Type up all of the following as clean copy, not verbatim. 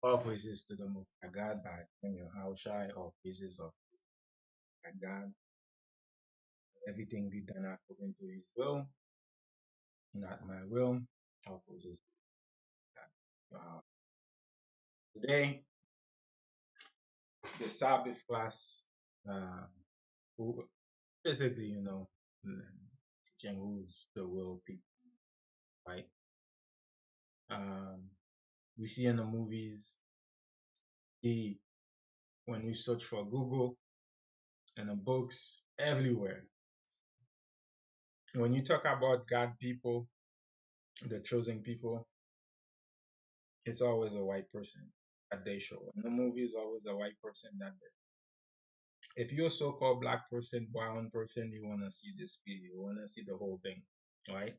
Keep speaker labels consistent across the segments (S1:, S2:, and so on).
S1: All praises to the Most High God by your how shy, all praises of God. Everything be done according to His will, not my will. All praises to God. Today, the Sabbath class, uh, who basically, teaching who's the will people, right? Um, we see in the movies, the when we search for Google and the books everywhere. When you talk about God people, the chosen people, it's always a white person that they show. In the movie, it's always a white person that they. If you're a so-called black person, brown person, you want to see this video, you want to see the whole thing, right?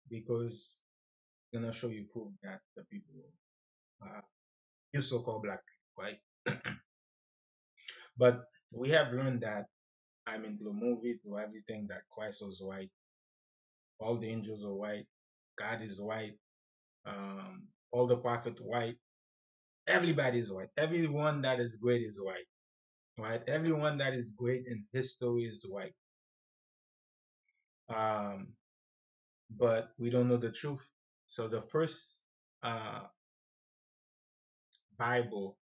S1: Because it's gonna show you proof that the people, you so-called black people, right? But we have learned that, I mean, the movie, through everything, that Christ was white, all the angels are white, God is white, all the prophets white, everybody is white, everyone that is great is white, right? Everyone that is great in history is white. But we don't know the truth. So the first Bible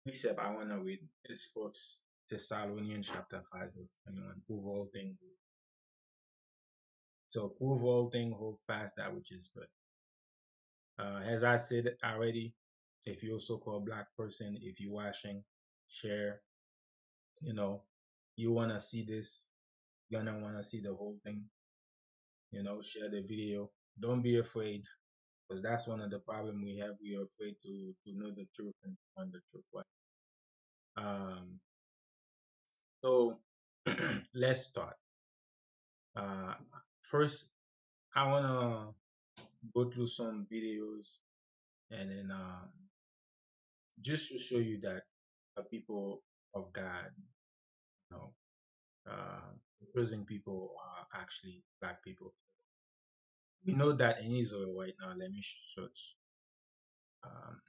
S1: precept I want to read is First Thessalonians chapter 5, verse 21. Prove all things. So prove all things, hold fast that which is good. As I said already, if you're a so-called black person, if you're watching, share. You want to see this, you're gonna want to see the whole thing. Share the video. Don't be afraid, because that's one of the problems we have. We are afraid to know the truth and find the truth. Right? So let's start. First, I wanna go through some videos, and then just to show you that the people of God, you know, chosen people are actually black people. We know that in Israel right now. Let me search. Um,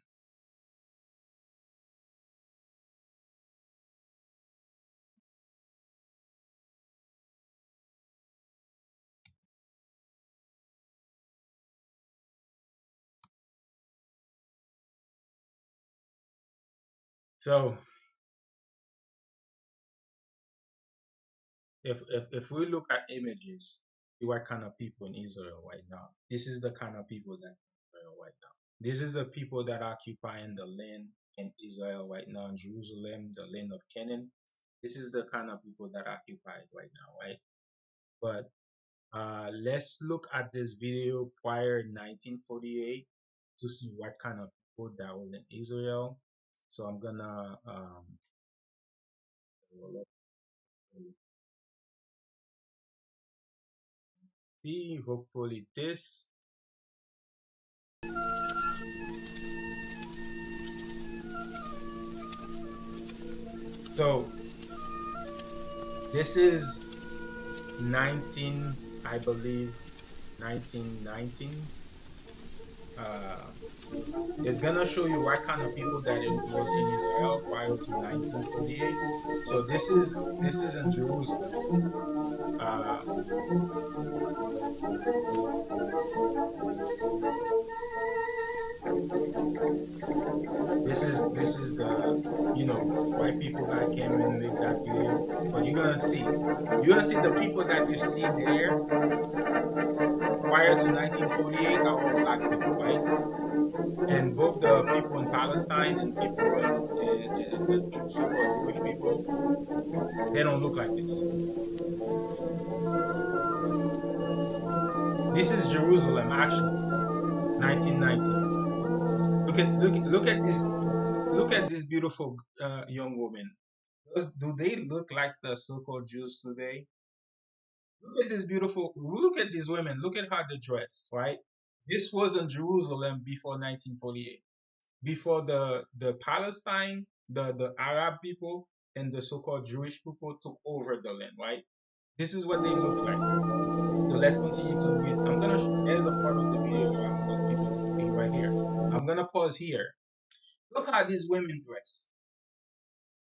S1: so if we look at images, see what kind of people in Israel right now. This is the kind of people that's in Israel right now. This is the people that occupying the land in Israel right now, in Jerusalem, the land of Canaan. This is the kind of people that occupy it right now, right? But let's look at this video prior 1948 to see what kind of people that was in Israel. So I'm gonna see, hopefully this. So this is 19, I believe, 1919. It's gonna show you what kind of people that it was in Israel prior to 1948. So this is in Jerusalem. This is the white people that came and made that video. But you're gonna see the people that you see there prior to 1948 are all black people, right? And both the people in Palestine and people in the so-called Jewish people, they don't look like this. This is Jerusalem, actually, 1990. Look at this beautiful young woman. Do they look like the so-called Jews today? Look at these women. Look at how they dress, right? This was in Jerusalem before 1948. Before the Palestine, the Arab people and the so-called Jewish people took over the land, right? This is what they look like. So let's continue to read. There's a part of the video where I'm going to be right I'm gonna pause here. Look how these women dress.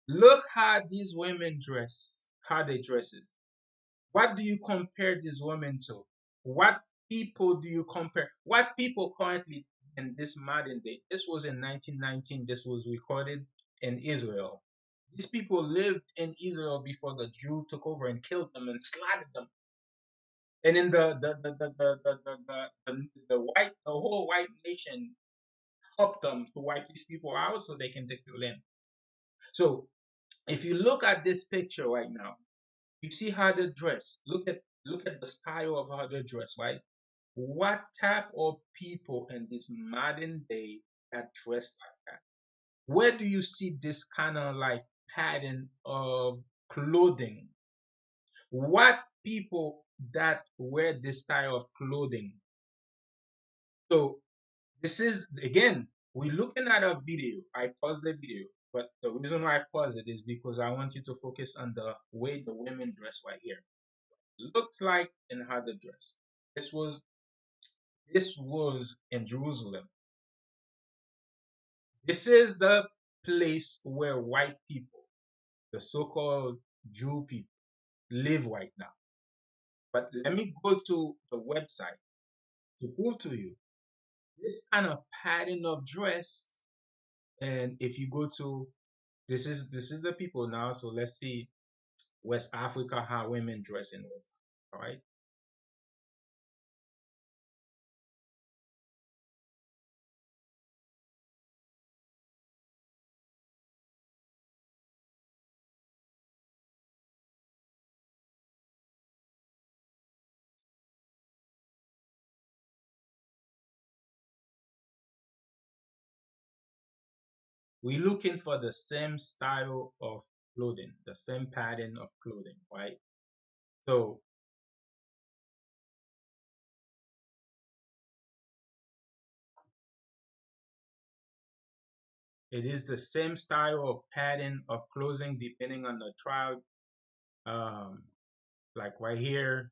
S1: Look how these women dress. How they dress it. What do you compare these women to? What people do you compare? What people currently in this modern day? This was in 1919. This was recorded in Israel. These people lived in Israel before the Jew took over and killed them and slaughtered them. And in the whole white nation helped them to wipe these people out so they can take the land. So if you look at this picture right now, you see how they dress. Look at the style of how they dress, right? What type of people in this modern day that dress like that? Where do you see this kind of like pattern of clothing? What people that wear this style of clothing? So this is again, we're looking at a video. I paused the video, but the reason why I paused it is because I want you to focus on the way the women dress right here. Looks like and how they dress. This was in Jerusalem. This is the place where white people, the so-called Jew people, live right now. But let me go to the website to prove to you this kind of pattern of dress. And if you go to this is the people now. So let's see West Africa, how women dress in West Africa, all right? We're looking for the same style of clothing, the same pattern of clothing, right? So it is the same style of pattern of clothing depending on the tribe. Um, like right here,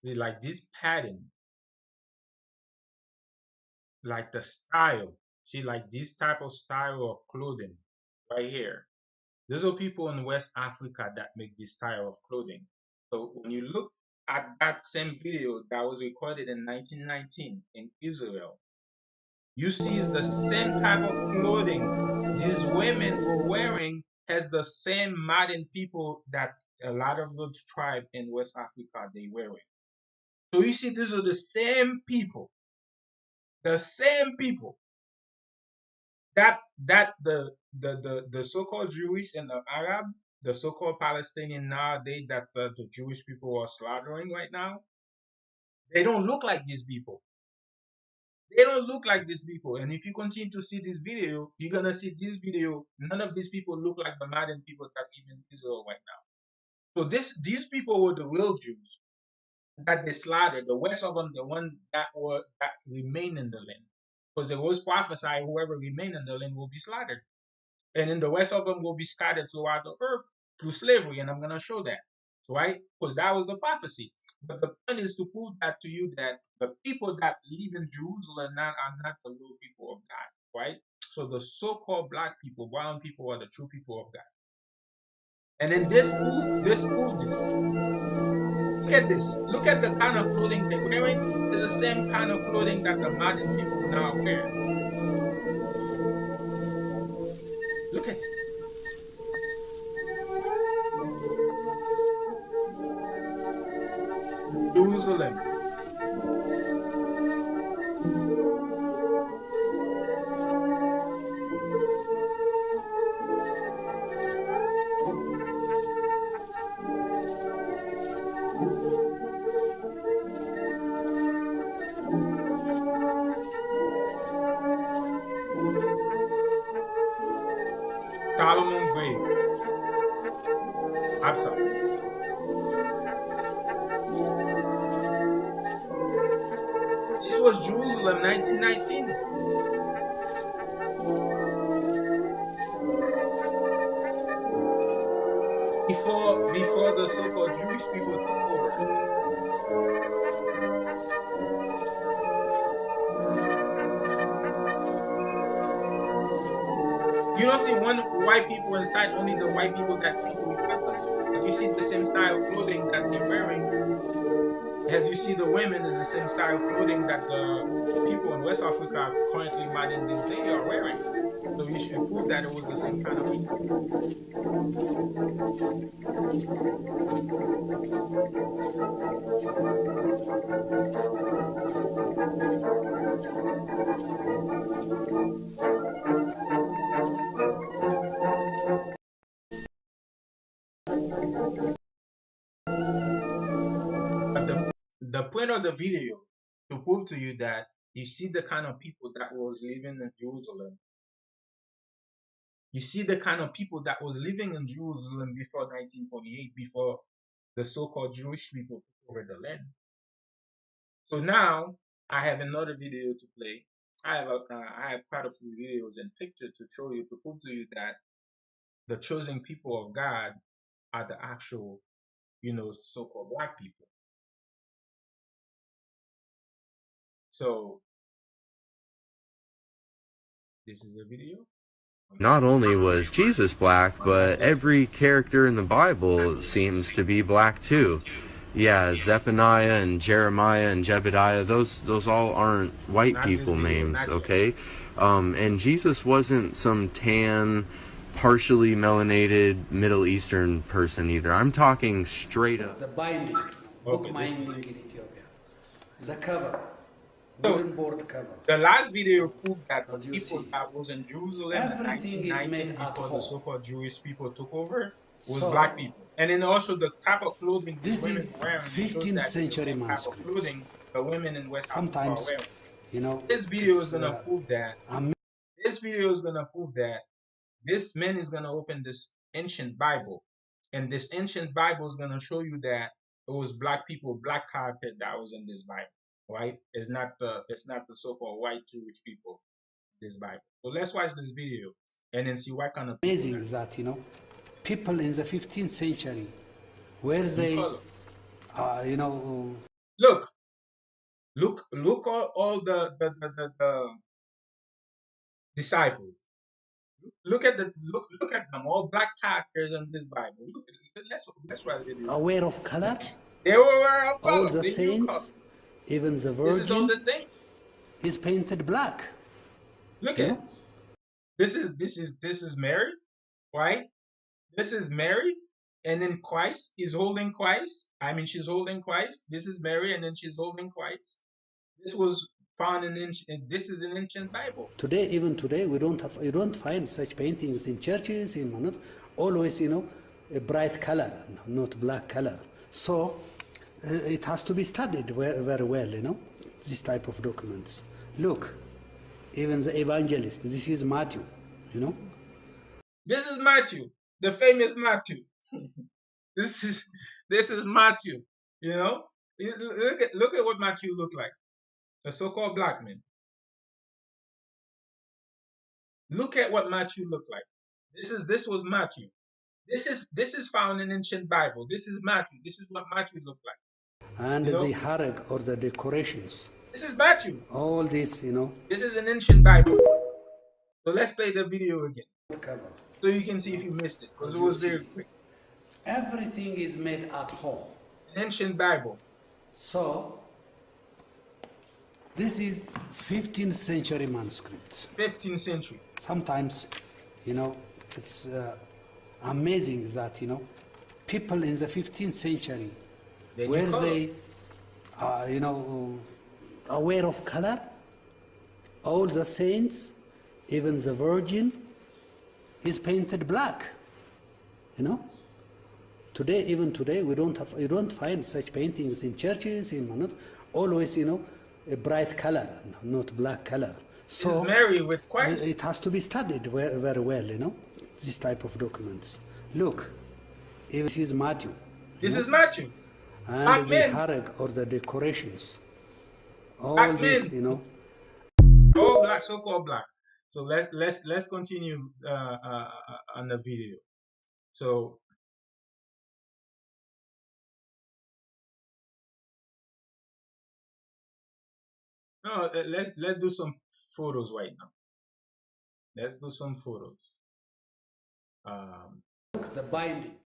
S1: see like this pattern, like the style, see like this type of style of clothing right here. Those are people in West Africa that make this style of clothing. So when you look at that same video that was recorded in 1919 in Israel, you see the same type of clothing these women were wearing as the same modern people that a lot of the tribe in West Africa they wearing. So you see, these are the same people that the so-called Jewish and the Arab, the so-called Palestinian nowadays that the Jewish people are slaughtering right now, they don't look like these people. They don't look like these people. And if you continue to see this video, you're gonna see this video. None of these people look like the modern people that live in Israel right now. So these people were the real Jews that they slaughtered. The rest of them, the one that remain in the land, because it was prophesied whoever remain in the land will be slaughtered. And then the rest of them will be scattered throughout the earth through slavery, and I'm going to show that, right? Because that was the prophecy. But the point is to prove that to you that the people that live in Jerusalem are not the real people of God, right? So the so-called black people, brown people are the true people of God. And then this. Look at this. Look at the kind of clothing they're wearing. It's the same kind of clothing that the modern people now wear. Look at it. Jerusalem. was Jerusalem, 1919. Before the so-called Jewish people took over. You don't see one white people inside, only the white people that come to each other. But you see the same style of clothing that they're wearing. As you see, the women is the same style of clothing that the people in West Africa currently modern these days are wearing. So you should prove that it was the same kind of people. But the point of the video to prove to you that you see the kind of people that was living in Jerusalem. You see the kind of people that was living in Jerusalem before 1948, before the so-called Jewish people took over the land. So now I have another video to play. I have quite a few videos and pictures to show you to prove to you that the chosen people of God are the actual, so-called black people. So this is a video.
S2: Not only was Jesus black, but every character in the Bible seems to be black too. Yeah, Zephaniah and Jeremiah and Jebediah, those all aren't white people names, okay? And Jesus wasn't some tan, partially melanated Middle Eastern person either. I'm talking straight up.
S3: The binding, book binding in Ethiopia. The cover. Wooden board cover.
S1: The last video proved that the people that was in Jerusalem in 1919 before the so-called Jewish people took over was black people. And then also the type of clothing these women were wearing,
S3: 15th century
S1: type of clothing the women in West Africa are wearing.
S3: You know,
S1: this video is gonna prove that. This video is gonna prove that this man is gonna open this ancient Bible, and this ancient Bible is gonna show you that it was black people, black character that was in this Bible. Right? It's not the so-called white Jewish people. This Bible. So let's watch this video and then see what kind of
S3: amazing is that people in the 15th century where they
S1: look all the disciples. Look at them, all black characters in this Bible. Let's watch the video.
S3: Aware of color.
S1: They were aware of color.
S3: All the saints. Even the Virgin.
S1: This is all the same.
S3: He's painted black.
S1: Look at it. This is Mary, right? This is Mary, and then Christ is holding Christ. I mean, she's holding Christ. This is Mary, and then she's holding Christ. This was found this is an ancient Bible.
S3: Today, even today, you don't find such paintings in churches. Always, a bright color, not black color. So. It has to be studied very well, this type of documents. Look, even the evangelist, this is Matthew,
S1: This is Matthew, the famous Matthew. This is Matthew, Look at what Matthew looked like, the so-called black man. Look at what Matthew looked like. This was Matthew. This is found in ancient Bible. This is Matthew. This is what Matthew looked like.
S3: And the harag or the decorations.
S1: This is Matthew.
S3: All this,
S1: This is an ancient Bible. So let's play the video again.
S3: Cover.
S1: So you can see if you missed it, because it was very quick.
S3: Everything is made at home.
S1: An ancient Bible.
S3: So, this is 15th century manuscripts.
S1: 15th century.
S3: Sometimes, it's amazing that, people in the 15th century where they aware of color, all the saints, even the Virgin, is painted black. Today, even today, you don't find such paintings in churches. Always, a bright color, not black color. So
S1: Mary with Christ.
S3: It has to be studied very well. This type of documents. Look, this is Matthew.
S1: This is Matthew.
S3: And the harag or the decorations. all
S1: Black
S3: this,
S1: men,
S3: you know.
S1: all black, so-called black. So let's continue on the video. So no, let's do some photos right now. Let's do some photos. Um,
S3: The binding.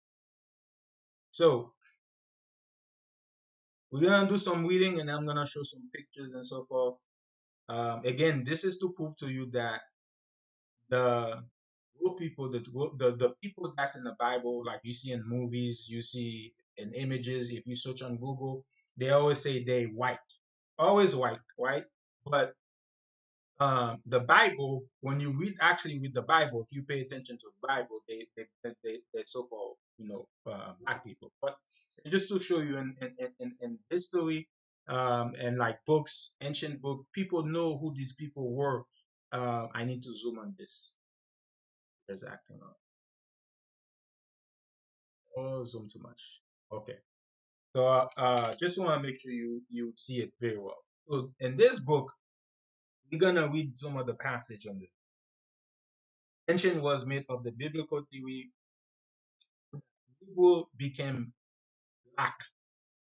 S1: so we're gonna do some reading, and I'm gonna show some pictures and so forth. Again, this is to prove to you that the real people, the people that's in the Bible, like you see in movies, you see in images. If you search on Google, they always say they white, always white, right? But the Bible, when you read the Bible, if you pay attention to the Bible, they so-called black people. But just to show you in history and like books, ancient book, people know who these people were. I need to zoom on this. There's acting on. Oh, zoom too much. Okay. So just want to make sure you see it very well. So in this book, we're gonna read some of the passage on this. Mention was made of the biblical theory. People became black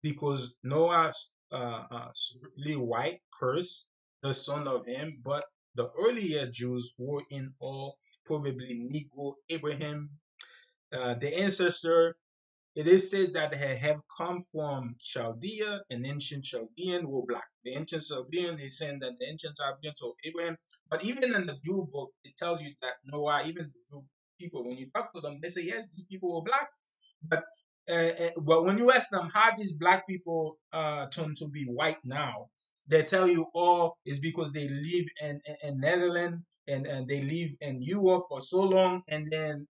S1: because Noah, really white, cursed the son of him, but the earlier Jews were in all probably Negro Abraham, the ancestor. It is said that they have come from Chaldea, and ancient Chaldean were black. The ancient Chaldean is saying that the ancient Chaldeans of Abraham, but even in the Jew book, it tells you that Noah, even the Jew people, when you talk to them, they say, yes, these people were black. But but when you ask them how these black people turn to be white now, they tell you, oh, it's because they live in Netherlands and they live in Europe for so long, and then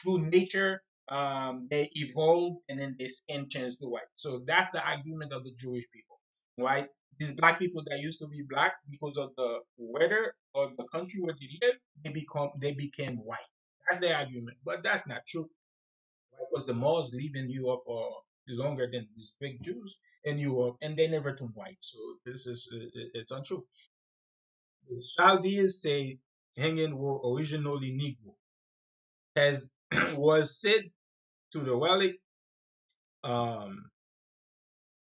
S1: through nature they evolved and then their skin changed to white. So that's the argument of the Jewish people, right? These black people that used to be black because of the weather of the country where they live, they became white. That's their argument, but that's not true. Because the Moors live in Europe for longer than these fake Jews in Europe, and they never turned white. So this is it's untrue. The Chaldeans say hanging were originally Negro, as was said to the relic. Um,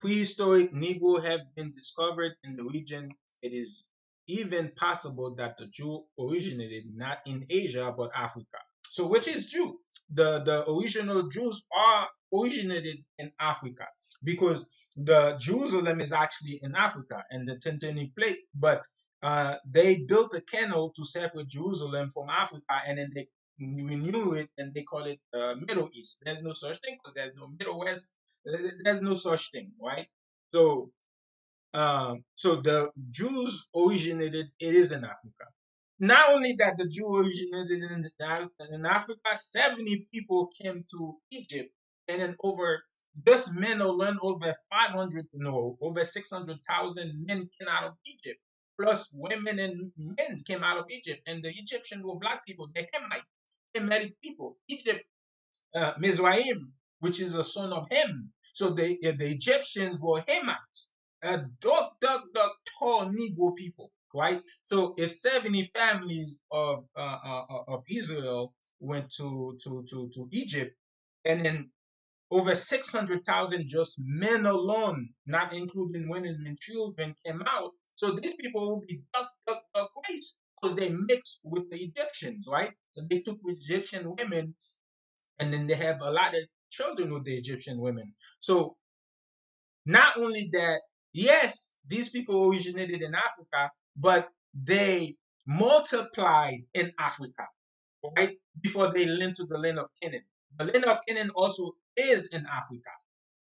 S1: Prehistoric Negro have been discovered in the region. It is even possible that the Jew originated not in Asia but Africa. So, which is true? The original Jews are originated in Africa because the Jerusalem is actually in Africa and the Titanic plate, but they built a canal to separate Jerusalem from Africa, and then they renew it and they call it Middle East. There's no such thing because there's no Middle West. There's no such thing, right? So, so the Jews originated. It is in Africa. Not only that, the Jew originated in Africa. 70 people came to Egypt, and then over just men alone, over 500, no, over 600,000 men came out of Egypt. Plus, women and men came out of Egypt, and the Egyptians were black people. They're Hamitic people. Egypt Mizraim, which is a son of Ham. So the Egyptians were Hamites, dark, tall Negro people, right? So if 70 families of Israel went to Egypt, and then over 600,000 just men alone, not including women and children, came out. So these people will be dark race because they mixed with the Egyptians, right? So they took Egyptian women, and then they have a lot of children with the Egyptian women. So not only that, yes, these people originated in Africa, but they multiplied in Africa, right? Before they went to the land of Canaan. The land of Canaan also is in Africa.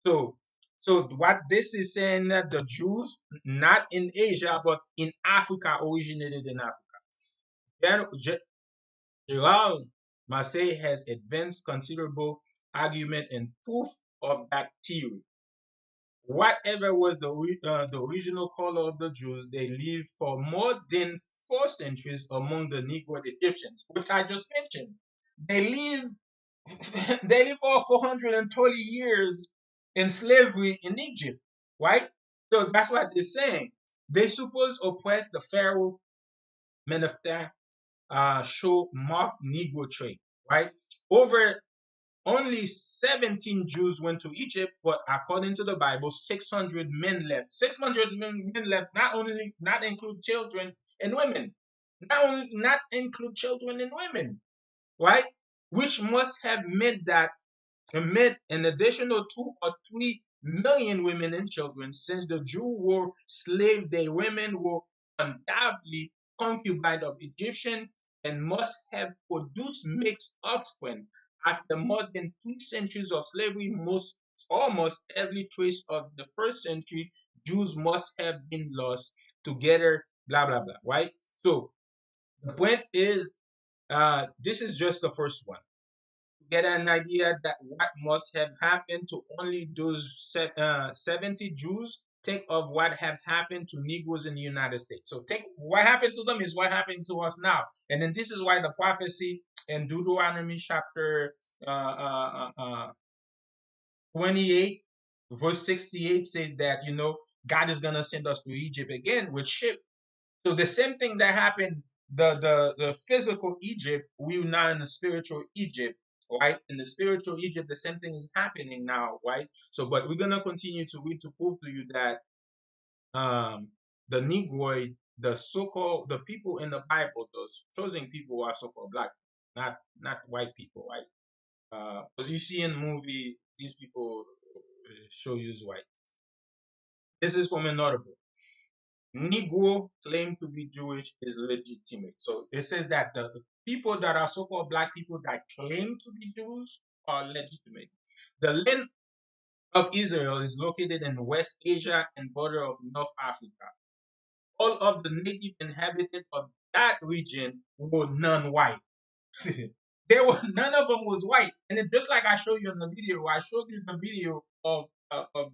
S1: So so what this is saying that the Jews, not in Asia, but in Africa, originated in Africa. Gerald Massey has advanced considerable argument and proof of that theory. Whatever was the original color of the Jews, they lived for more than 4 centuries among the Negro Egyptians, which I just mentioned. They lived they lived for 430 years in slavery in Egypt, right? So that's what they're saying. They suppose oppress the Pharaoh, Meneptah, show mark Negro trade, right? Over only 17 Jews went to Egypt, but according to the Bible, 600 men left. 600 men left, not include children and women. Not include children and women, right? Which must have meant that amid an additional 2 or 3 million women and children, since the Jews were slaves, their women were undoubtedly concubines of Egyptian and must have produced mixed offspring. After more than 2 centuries of slavery, almost every trace of the first century Jews must have been lost together, blah blah blah. Right? So the point is, this is just the first one, get an idea that what must have happened to only those 70 Jews. Think of what have happened to Negroes in the United States. So think what happened to them is what happened to us now. And then this is why the prophecy in Deuteronomy chapter 28, verse 68 says that, God is going to send us to Egypt again with ship. So the same thing that happened, the physical Egypt, we're now in the spiritual Egypt, right? In the spiritual Egypt, the same thing is happening now, right? So, but we're gonna continue to read to prove to you that the Negroid, the people in the Bible, those chosen people are so-called black, not white people, right? Because you see in the movie, these people show you as white. This is from another book. Negro claim to be Jewish is legitimate. So it says that the people that are so-called black people that claim to be Jews are legitimate. The land of Israel is located in West Asia and border of North Africa. All of the native inhabitants of that region were non-white. None of them was white. And it, just like I showed you in the video, I showed you the video of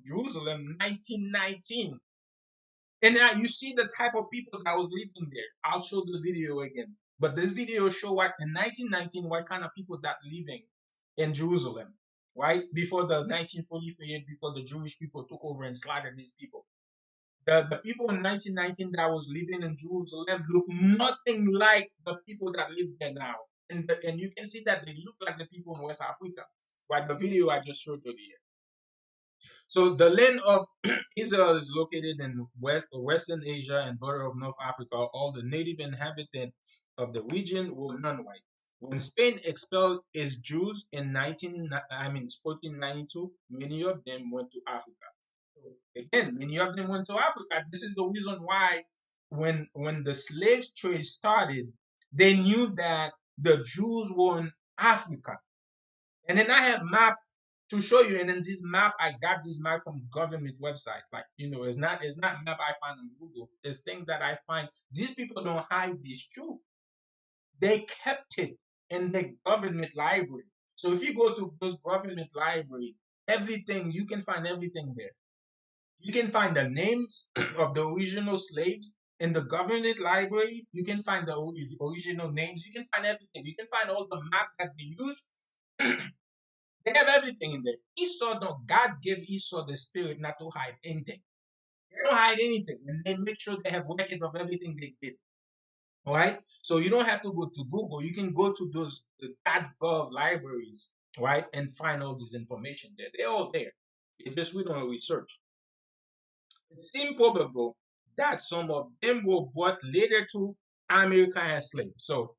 S1: Jerusalem 1919. And now you see the type of people that was living there. I'll show the video again. But this video show what in 1919 what kind of people that living in Jerusalem, right? Before the 1948, before the Jewish people took over and slaughtered these people. The people in 1919 that was living in Jerusalem look nothing like the people that live there now. And you can see that they look like the people in West Africa. Right? The video I just showed you here. So the land of Israel is located in Western Asia and border of North Africa. All the native inhabitants of the region were non-white. When Spain expelled its Jews in 1492, many of them went to Africa. So again, many of them went to Africa. This is the reason why when the slave trade started, they knew that the Jews were in Africa. And then I have map to show you. And in this map, I got this map from government website. Like, it's not map I find on Google. It's things that I find. These people don't hide this truth. They kept it in the government library. So if you go to those government library, everything, you can find everything there. You can find the names of the original slaves in the government library. You can find the original names. You can find everything. You can find all the map that they use. They have everything in there. Esau, no, God gave Esau the spirit not to hide anything. They don't hide anything, and they make sure they have record of everything they did. All right, so you don't have to go to Google. You can go to those .gov libraries, right, and find all this information there. They're all there. It's just we don't research. It seems probable that some of them were brought later to America as slaves. So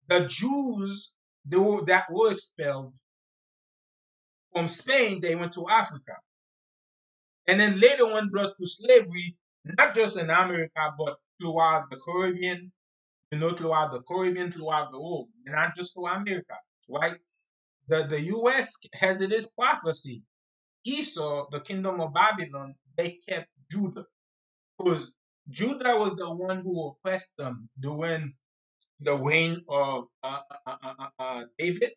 S1: the Jews that were expelled from Spain, they went to Africa. And then later on brought to slavery, not just in America, but throughout the Caribbean, throughout the world, and not just for America, right? The U.S. has it is prophecy. Esau, the kingdom of Babylon, they kept Judah. Because Judah was the one who oppressed them during the reign of David,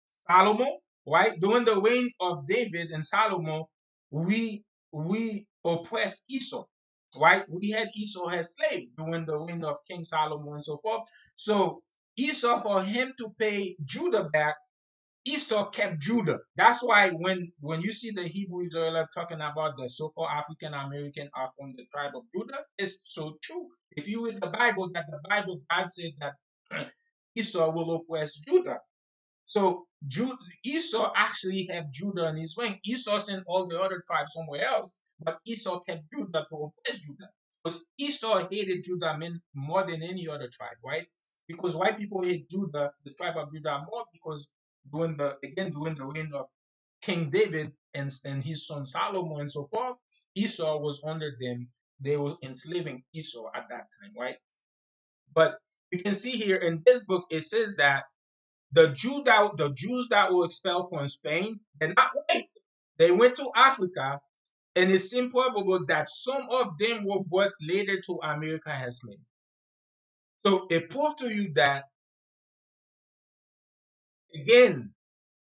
S1: Solomon, right? During the reign of David and Solomon, we oppressed Esau, right? We had Esau as slave during the reign of King Solomon and so forth. So Esau, for him to pay Judah back, Esau kept Judah. That's why when you see the Hebrew Israelite talking about the so-called African American are from the tribe of Judah, it's so true. If you read the Bible, God said that Esau will oppress Judah. So Esau actually had Judah on his wing. Esau sent all the other tribes somewhere else, but Esau kept Judah to oppress Judah. Because Esau hated Judah more than any other tribe, right? Because white people hate Judah, the tribe of Judah, more because during the reign of King David and his son Solomon and so forth, Esau was under them. They were enslaving Esau at that time, right? But you can see here in this book, it says that the Jews that were expelled from Spain, they're not white. They went to Africa, and it's improbable that some of them were brought later to America as slaves. So it proves to you that again,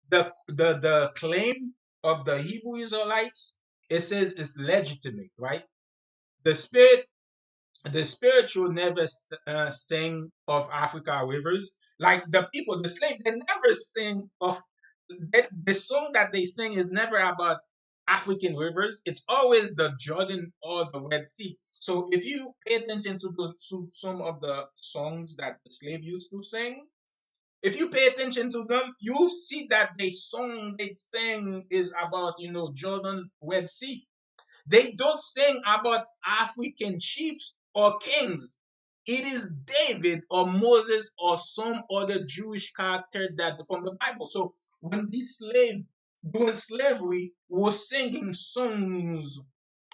S1: the claim of the Hebrew Israelites, it says it's legitimate, right? The spirit the spiritual never sing of Africa rivers. Like the people, the slave, they never sing of the song that they sing is never about African rivers. It's always the Jordan or the Red Sea. So if you pay attention to some of the songs that the slave used to sing, if you pay attention to them, you'll see that they sing is about Jordan, Red Sea. They don't sing about African chiefs or kings. It is David or Moses or some other Jewish character that from the Bible. So when these slaves doing slavery were singing songs,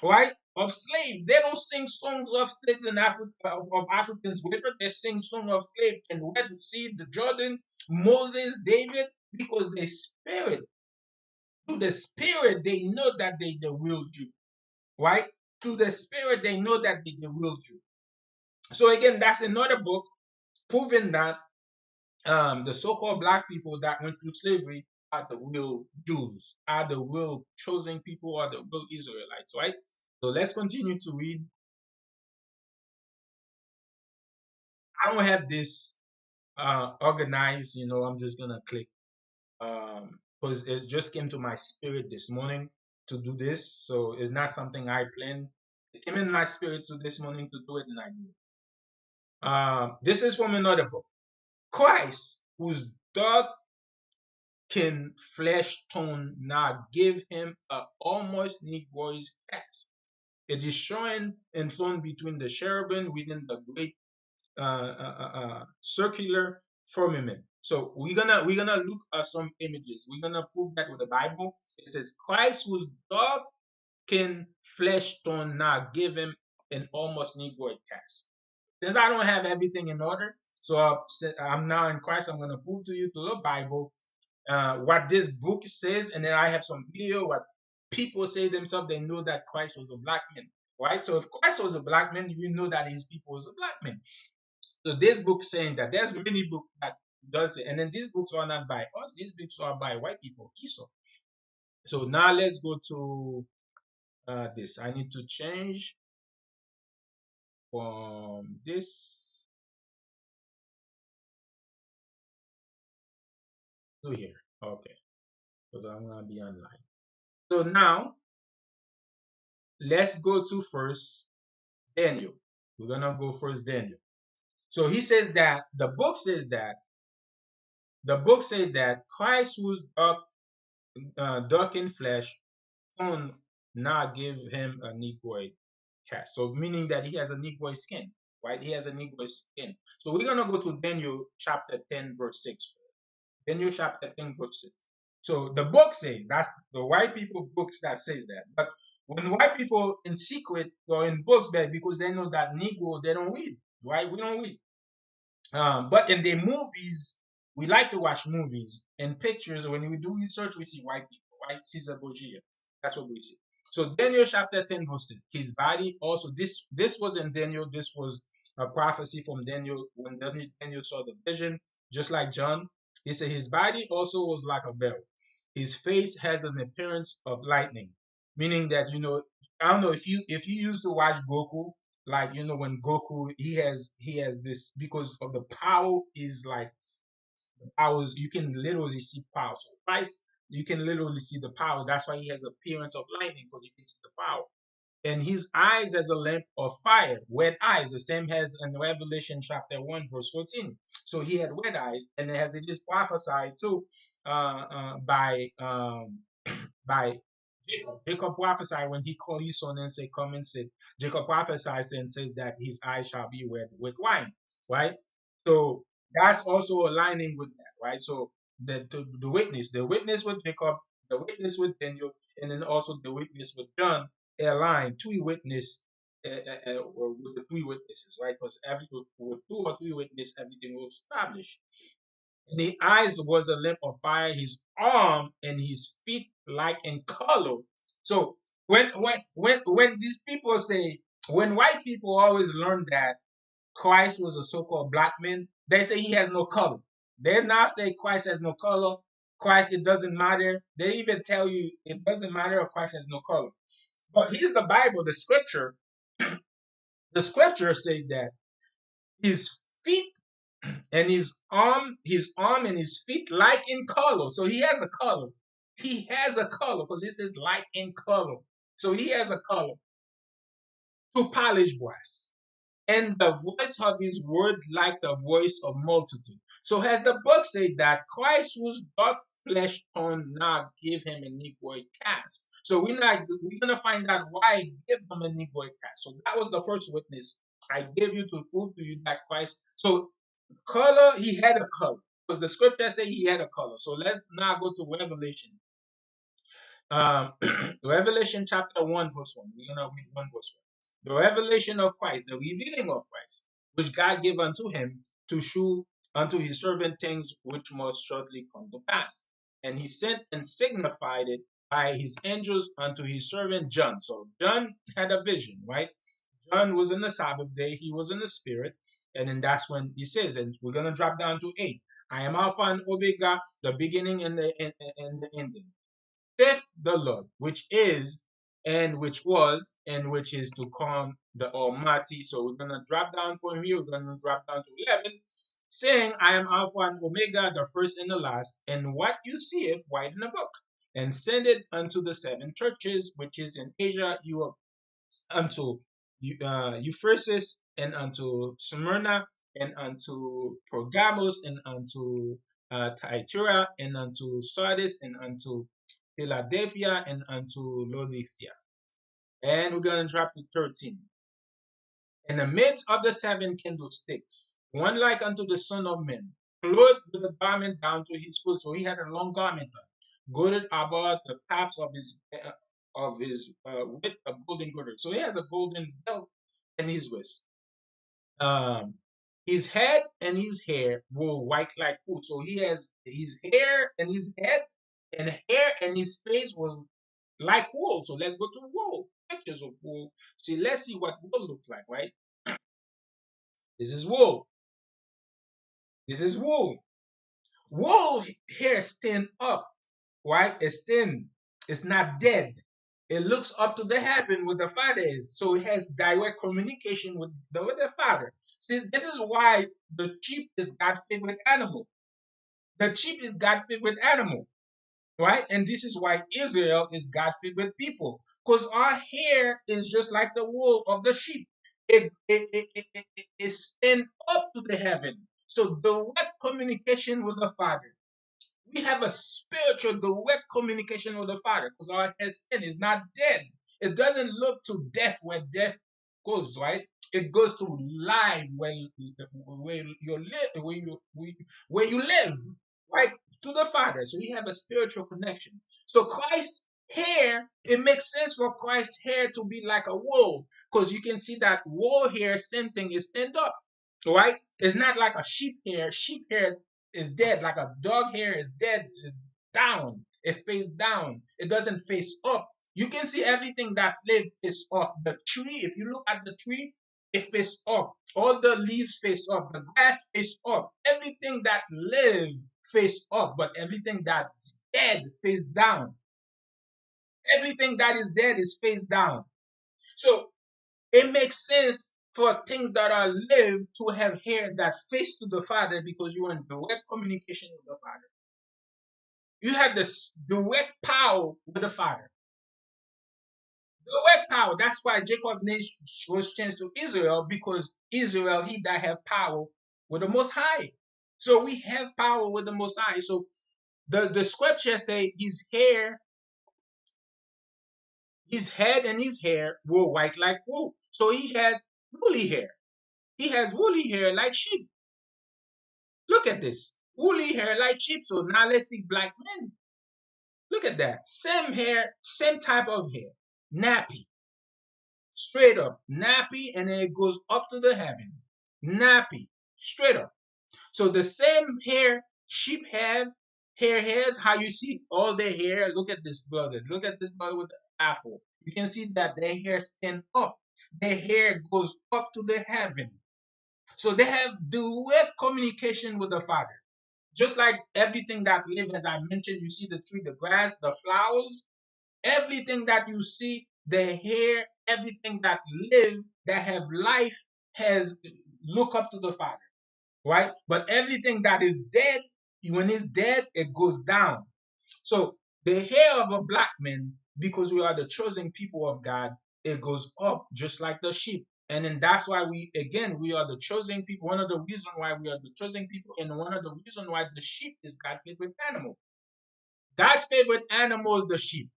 S1: right, of slaves, they don't sing songs of slaves in Africa of Africans river. They sing songs of slaves in Red Sea, the Jordan, Moses, David, because they spirit through the spirit they know that they the real Jew, right? Through the spirit, they know that they the real Jew. So again, that's another book proving that the so-called black people that went through slavery are the real Jews, are the real chosen people, are the real Israelites, right? So let's continue to read. I don't have this organized, I'm just gonna click because it just came to my spirit this morning to do this. So it's not something I planned. It came in my spirit to this morning to do it, and I do it. This is from another book. Christ, whose dark flesh tone now give him a almost negroish cast. It is showing and flown between the cherubim within the great circular firmament. So we're gonna look at some images. We're gonna prove that with the Bible. It says Christ whose dark flesh tone now give him an almost negroid cast. Since I don't have everything in order, so I'm now in Christ. I'm going to prove to you through the Bible what this book says, and then I have some video what people say themselves. They know that Christ was a black man, right? So if Christ was a black man, you know that his people was a black man. So this book saying that there's many books that does it, and then these books are not by us. These books are by white people, Esau. So now let's go to this. I need to change from this to here. Okay, because I'm gonna be online. So now let's go to first Daniel. We're gonna go first Daniel. So he says that the book says that Christ was dark in flesh, tone now give him a negroid cast. So meaning that he has a negroid skin, right? He has a negroid skin. So we're gonna go to Daniel chapter 10, verse 6. Daniel chapter 10, verse 6. So the book says that's the white people books that says that. But when white people in secret or in books that because they know that Negro they don't read, right? We don't read. But in the movies, we like to watch movies and pictures. When we do research, we see white people, right? Caesar Borgia. That's what we see. So Daniel chapter 10 verse 6. His body also this was in Daniel. This was a prophecy from Daniel when Daniel saw the vision, just like John. He said his body also was like a bell. His face has an appearance of lightning, meaning that I don't know if you used to watch Goku, like when Goku he has this because of the power is like powers, you can literally see power. So Christ, you can literally see the power. That's why he has appearance of lightning, because you can see the power. And his eyes as a lamp of fire, red eyes, the same as in Revelation chapter 1, verse 14. So he had red eyes, and as it is prophesied too by Jacob. Jacob prophesied when he called his son and said, come and sit. Jacob prophesies and says that his eyes shall be red with wine, right? So that's also aligning with that, right? So the witness with Jacob, the witness with Daniel, and then also the witness with John align three witness with the three witnesses, right? Because every with two or three witnesses, everything will establish. And the eyes was a lamp of fire, his arm and his feet like in color. So when these people say, when white people always learn that Christ was a so-called black man, they say he has no color. They now say Christ has no color. Christ, it doesn't matter. They even tell you it doesn't matter if Christ has no color. But here's the Bible, the scripture. The scripture says that his feet and his arm and his feet like in color. So he has a color. He has a color because it says like in color. So he has a color to polished brass. And the voice of his word like the voice of multitude. So as the book said that Christ whose dark flesh tone now give him a negroid cast. So we're gonna find out why he gave him a negroid cast. So that was the first witness I gave you to prove to you that Christ. So color, he had a color. Because the scripture say he had a color. So let's now go to Revelation. Um, Revelation chapter 1, verse 1. We're gonna read 1 verse 1. The revelation of Christ, the revealing of Christ, which God gave unto him to shew unto his servant things which must shortly come to pass. And he sent and signified it by his angels unto his servant John. So John had a vision, right? John was in the Sabbath day, he was in the spirit, and then that's when he says, and we're gonna drop down to 8. I am Alpha and Omega, the beginning and the ending. Saith the Lord, which is and which was and which is to come, the Almighty. So we're gonna drop down from here, we're gonna drop down to 11, saying, I am Alpha and Omega, the first and the last, and what you seeth, write in the book, and send it unto the seven churches which is in Asia, Europe, unto Ephesus, and unto Smyrna, and unto Pergamos, and unto Thyatira, and unto Sardis, and unto Philadelphia, and unto Laodicea. And we're going to drop to 13. In the midst of the seven candlesticks, one like unto the Son of Man, clothed with a garment down to his foot. So he had a long garment on, girded about the paps of his with a golden girdle. So he has a golden belt in his waist. Um, his head and his hair were white like wool. So he has his hair and his head and hair and his face was like wool. So let's go to wool. Pictures of wool. See, let's see what wool looks like, right? This is wool. This is wool. Wool hair stand up, right? It's thin. It's not dead. It looks up to the heaven where the Father is. So it has direct communication with the Father. See, this is why the sheep is God's favorite animal. The sheep is God's favorite animal, right? And this is why Israel is God's favorite people. Because our hair is just like the wool of the sheep. It stand up to the heaven. So direct communication with the Father. We have a spiritual direct communication with the Father because our sin is not dead. It doesn't look to death where death goes, right? It goes to life where you live, where you live, right? To the Father. So we have a spiritual connection. So Christ's hair, it makes sense for Christ's hair to be like a wool because you can see that wool hair, same thing, is stand up, right? It's not like a sheep hair. Sheep hair is dead, like a dog hair is dead, is down. It face down. It doesn't face up. You can see everything that live face up. The tree, if you look at the tree, it face up. All the leaves face up. The grass face up. Everything that live face up, but everything that's dead face down. Everything that is dead is face down. So it makes sense for things that are lived to have hair that face to the Father because you're in direct communication with the Father. You have this direct power with the Father. Direct power. That's why Jacob's name was changed to Israel, because Israel, he that have power with the Most High. So we have power with the Most High. So the scripture say his head and his hair were white like wool. So he had woolly hair. He has woolly hair like sheep. Look at this. Woolly hair like sheep. So now let's see black men. Look at that. Same hair, same type of hair. Nappy. Straight up. Nappy, and then it goes up to the heaven. Nappy. Straight up. So the same hair sheep have, hair hairs, how you see all their hair. Look at this brother. Look at this brother with the afro. You can see that their hair stand up. Their hair goes up to the heaven. So they have direct communication with the Father. Just like everything that lives, as I mentioned, you see the tree, the grass, the flowers, everything that you see, the hair, everything that live, that have life, has look up to the Father, right? But everything that is dead, when it's dead, it goes down. So the hair of a black man, because we are the chosen people of God, it goes up just like the sheep. And then that's why we are the chosen people. One of the reasons why we are the chosen people, and one of the reasons why the sheep is God's favorite animal. God's favorite animal is the sheep.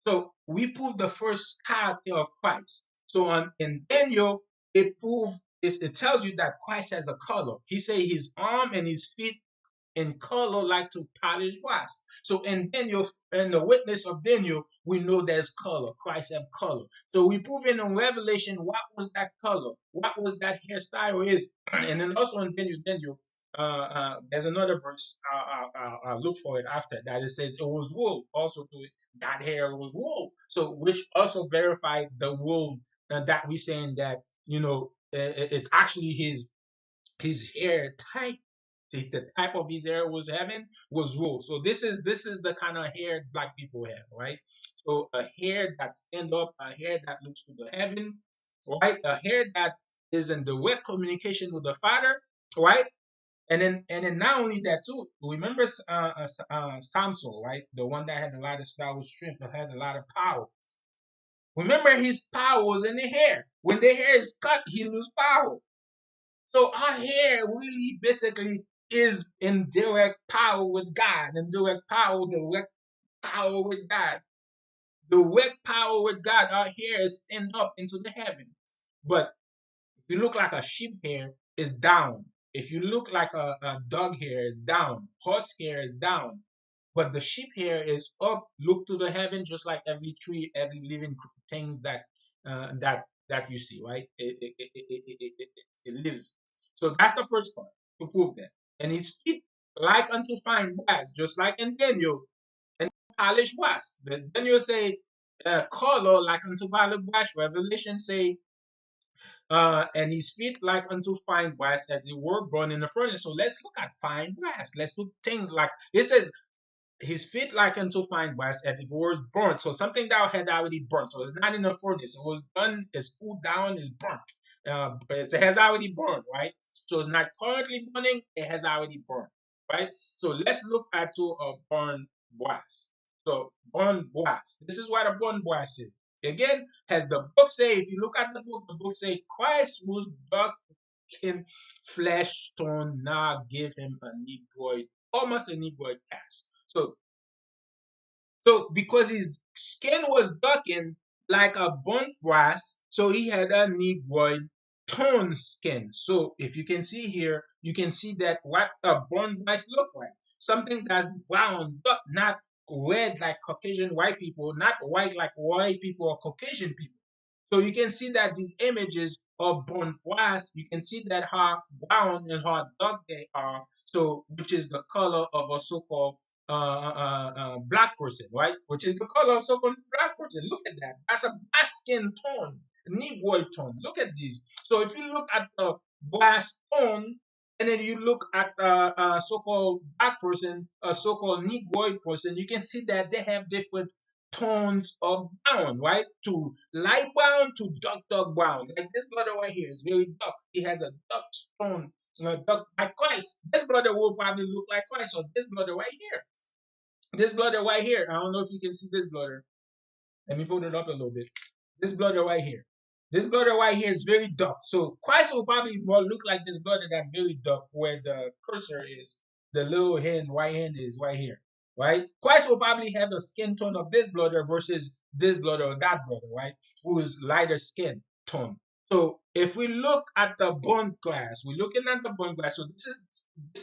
S1: So we prove the first character of Christ. So in Daniel, it tells you that Christ has a color. He say his arm and his feet in color like to polished wax. So in Daniel, in the witness of Daniel, we know there's color. Christ have color. So we prove in Revelation what was that color, what was that hairstyle is, and then also in Daniel, there's another verse. I'll look for it after that. It says it was wool. Also, to it, that hair was wool. So which also verified the wool that we saying that it's actually his hair type. The type of his hair was having was wool. So this is the kind of hair black people have, right? So a hair that stand up, a hair that looks to the heaven, right? A hair that is in direct communication with the Father, right? And then not only that too. Remember Samson, right? The one that had a lot of style with strength, that had a lot of power. Remember his power was in the hair. When the hair is cut, he lose power. So our hair really basically is in direct power with God, in direct power with God. Direct power with God. Our hair is stand up into the heaven. But if you look like a sheep hair, it's down. If you look like a dog hair, it's down. Horse hair is down. But the sheep hair is up, look to the heaven, just like every tree, every living things that you see, right? It lives. So that's the first part to prove that. And its feet like unto fine brass, just like in Daniel, and polished brass. But Daniel say color like unto polished brass. Revelation say and his feet like unto fine brass as it were burned in the furnace. So let's look at fine brass. Let's look things like it says his feet like unto fine brass as if it was burnt. So something that had already burnt. So it's not in the furnace. It was done, it's cooled down, it's burnt. It has already burned, right? So it's not currently burning, it has already burned, right? So let's look at to a burn brass. So burn brass. This is what a burn brass is. Again, as the book say, if you look at the book say Christ was dark in flesh tone, now give him a negroid, almost a negroid cast. So because his skin was darkened like a burnt brass, so he had a negroid toned skin. So if you can see here, you can see that what a burnt brass look like. Something that's brown, but not red like Caucasian white people, not white like white people or Caucasian people. So you can see that these images of burnt brass, you can see that how brown and how dark they are. So which is the color of a so-called black person, right? Which is the color of so-called black person. Look at that. That's a black skin tone, negroid tone. Look at this. So if you look at the brass tone, and then you look at a so-called black person, a so-called negroid person, you can see that they have different tones of brown, right? To light brown to dark brown. Like this brother right here is very dark. He has a dark tone, dark like Christ. This brother will probably look like Christ, or this brother right here. This brother right here. I don't know if you can see this brother. Let me put it up a little bit. This brother right here. This brother right here is very dark. So Christ will probably more look like this brother that's very dark, where the cursor is, the little hand, right hand is right here. Right? Christ will probably have the skin tone of this brother versus this brother or that brother, right? Who is lighter skin tone. So if we look at the bone glass, we're looking at the bone glass. So this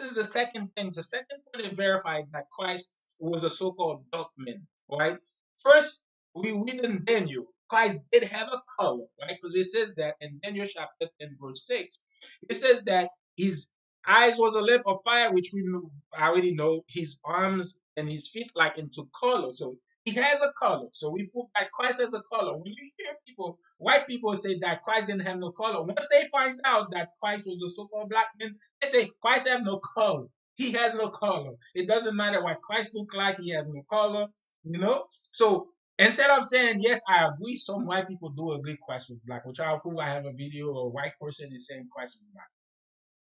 S1: is the second thing. The second point to verify that Christ was a so-called dark man, right? First, we read in Daniel, Christ did have a color, right? Because it says that in Daniel chapter 10, verse 6, it says that his eyes was a lamp of fire, which we know, already know, his arms and his feet like into color. So he has a color. So we put that Christ has a color. When you hear people, white people say that Christ didn't have no color, once they find out that Christ was a so-called black man, they say Christ have no color. He has no color. It doesn't matter what Christ look like. He has no color. You know. So instead of saying yes, I agree. Some white people do agree Christ was black, which I'll prove. I have a video of a white person is saying Christ was black.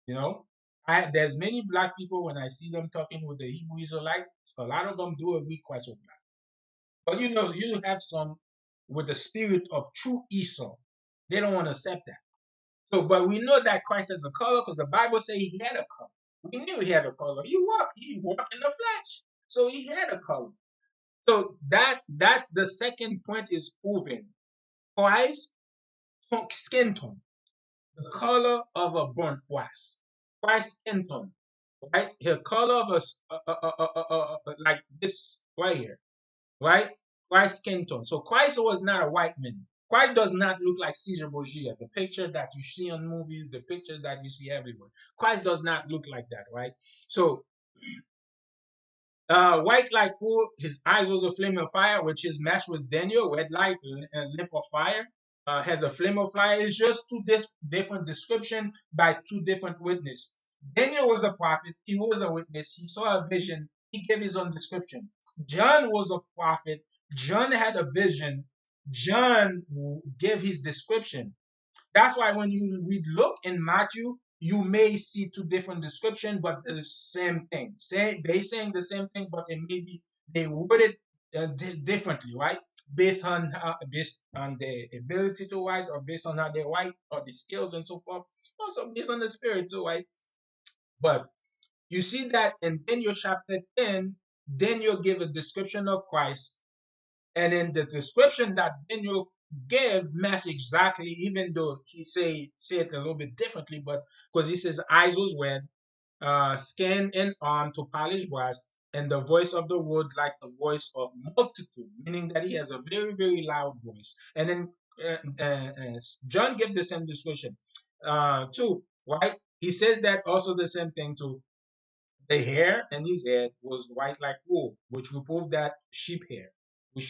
S1: You know, there's many black people when I see them talking with the Hebrew Israelites, a lot of them do agree Christ was black. But you know, you have some with the spirit of true Esau. They don't want to accept that. So, but we know that Christ has a color because the Bible says he had a color. We knew he had a color. He walked in the flesh. So he had a color. So that's the second point is proven. Christ skin tone, the color of a burnt brass. Christ skin tone, right? The color of like this right here, right? Christ skin tone. So Christ was not a white man. Christ does not look like Caesar Borgia, the picture that you see on movies, the pictures that you see everywhere. Christ does not look like that, right? So white like wool, his eyes was a flame of fire, which is matched with Daniel, red light, lamp of fire. Has a flame of fire. It's just two different description by two different witnesses. Daniel was a prophet. He was a witness. He saw a vision. He gave his own description. John was a prophet. John had a vision. John gave his description. That's why when we look in Matthew, you may see two different descriptions, but the same thing. They saying the same thing, but it maybe they worded differently, right? Based on their ability to write, or based on how they write, or the skills and so forth. Also based on the spirit too, right? But you see that in Daniel chapter 10, Daniel gave a description of Christ, and in the description that Daniel gave match exactly, even though he say it a little bit differently, but because he says eyes was red, skin and arm to polished brass, and the voice of the word like the voice of multitude, meaning that he has a very, very loud voice. And then John gave the same description too, right? He says that also the same thing too. The hair in his head was white like wool, which we proved that sheep hair. We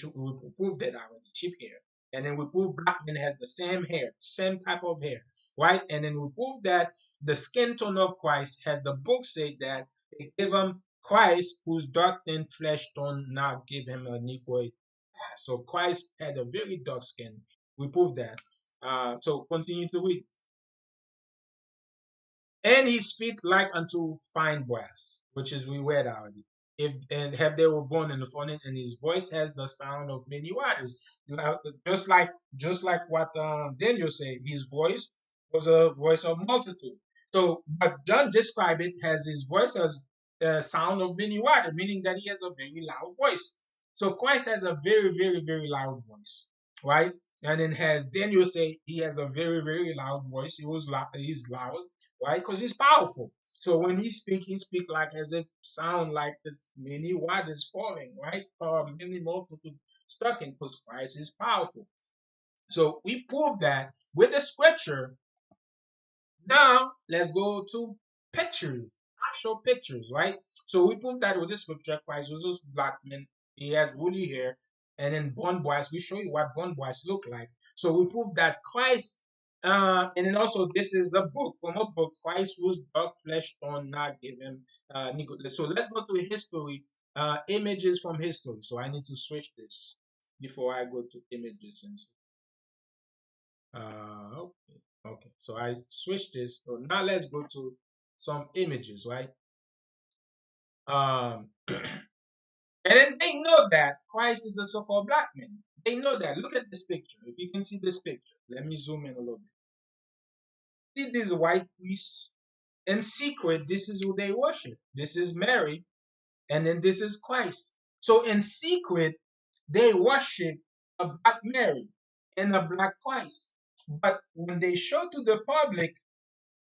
S1: proved that already, sheep hair. And then we proved black men has the same hair, same type of hair, right? And then we proved that the skin tone of Christ, has the book said that they give him Christ, whose dark and flesh tone now give him a Negro. So Christ had a very dark skin. We proved that. So continue to read. And his feet like unto fine brass, which is we read already. If and have they were born in the morning, and his voice has the sound of many waters. Just like what Daniel said, his voice was a voice of multitude. So, but John described it as his voice as the sound of many waters, meaning that he has a very loud voice. So Christ has a very, very, very loud voice, right? And then has Daniel say he has a very, very loud voice. He's loud, right? Because he's powerful. So when he speak like as if sound like this many waters falling, right? Many multitude striking, because Christ is powerful. So we prove that with the scripture. Now let's go to pictures, actual pictures, right? So we prove that with the scripture, Christ was a black man. He has woolly hair, and then born boys. We show you what born boys look like. So we prove that Christ, and then also this is a book from a book. Christ was dark flesh tone, not given. So let's go to history, images from history. So I need to switch this. before I go to images and so. Okay, okay. So I switched this. So now let's go to some images, right? And then they know that Christ is a so-called black man. They know that. Look at this picture. If you can see this picture, let me zoom in a little bit. See these white priests in secret. This is who they worship. This is Mary, and then this is Christ. So in secret, they worship a black Mary and a black Christ. But when they show to the public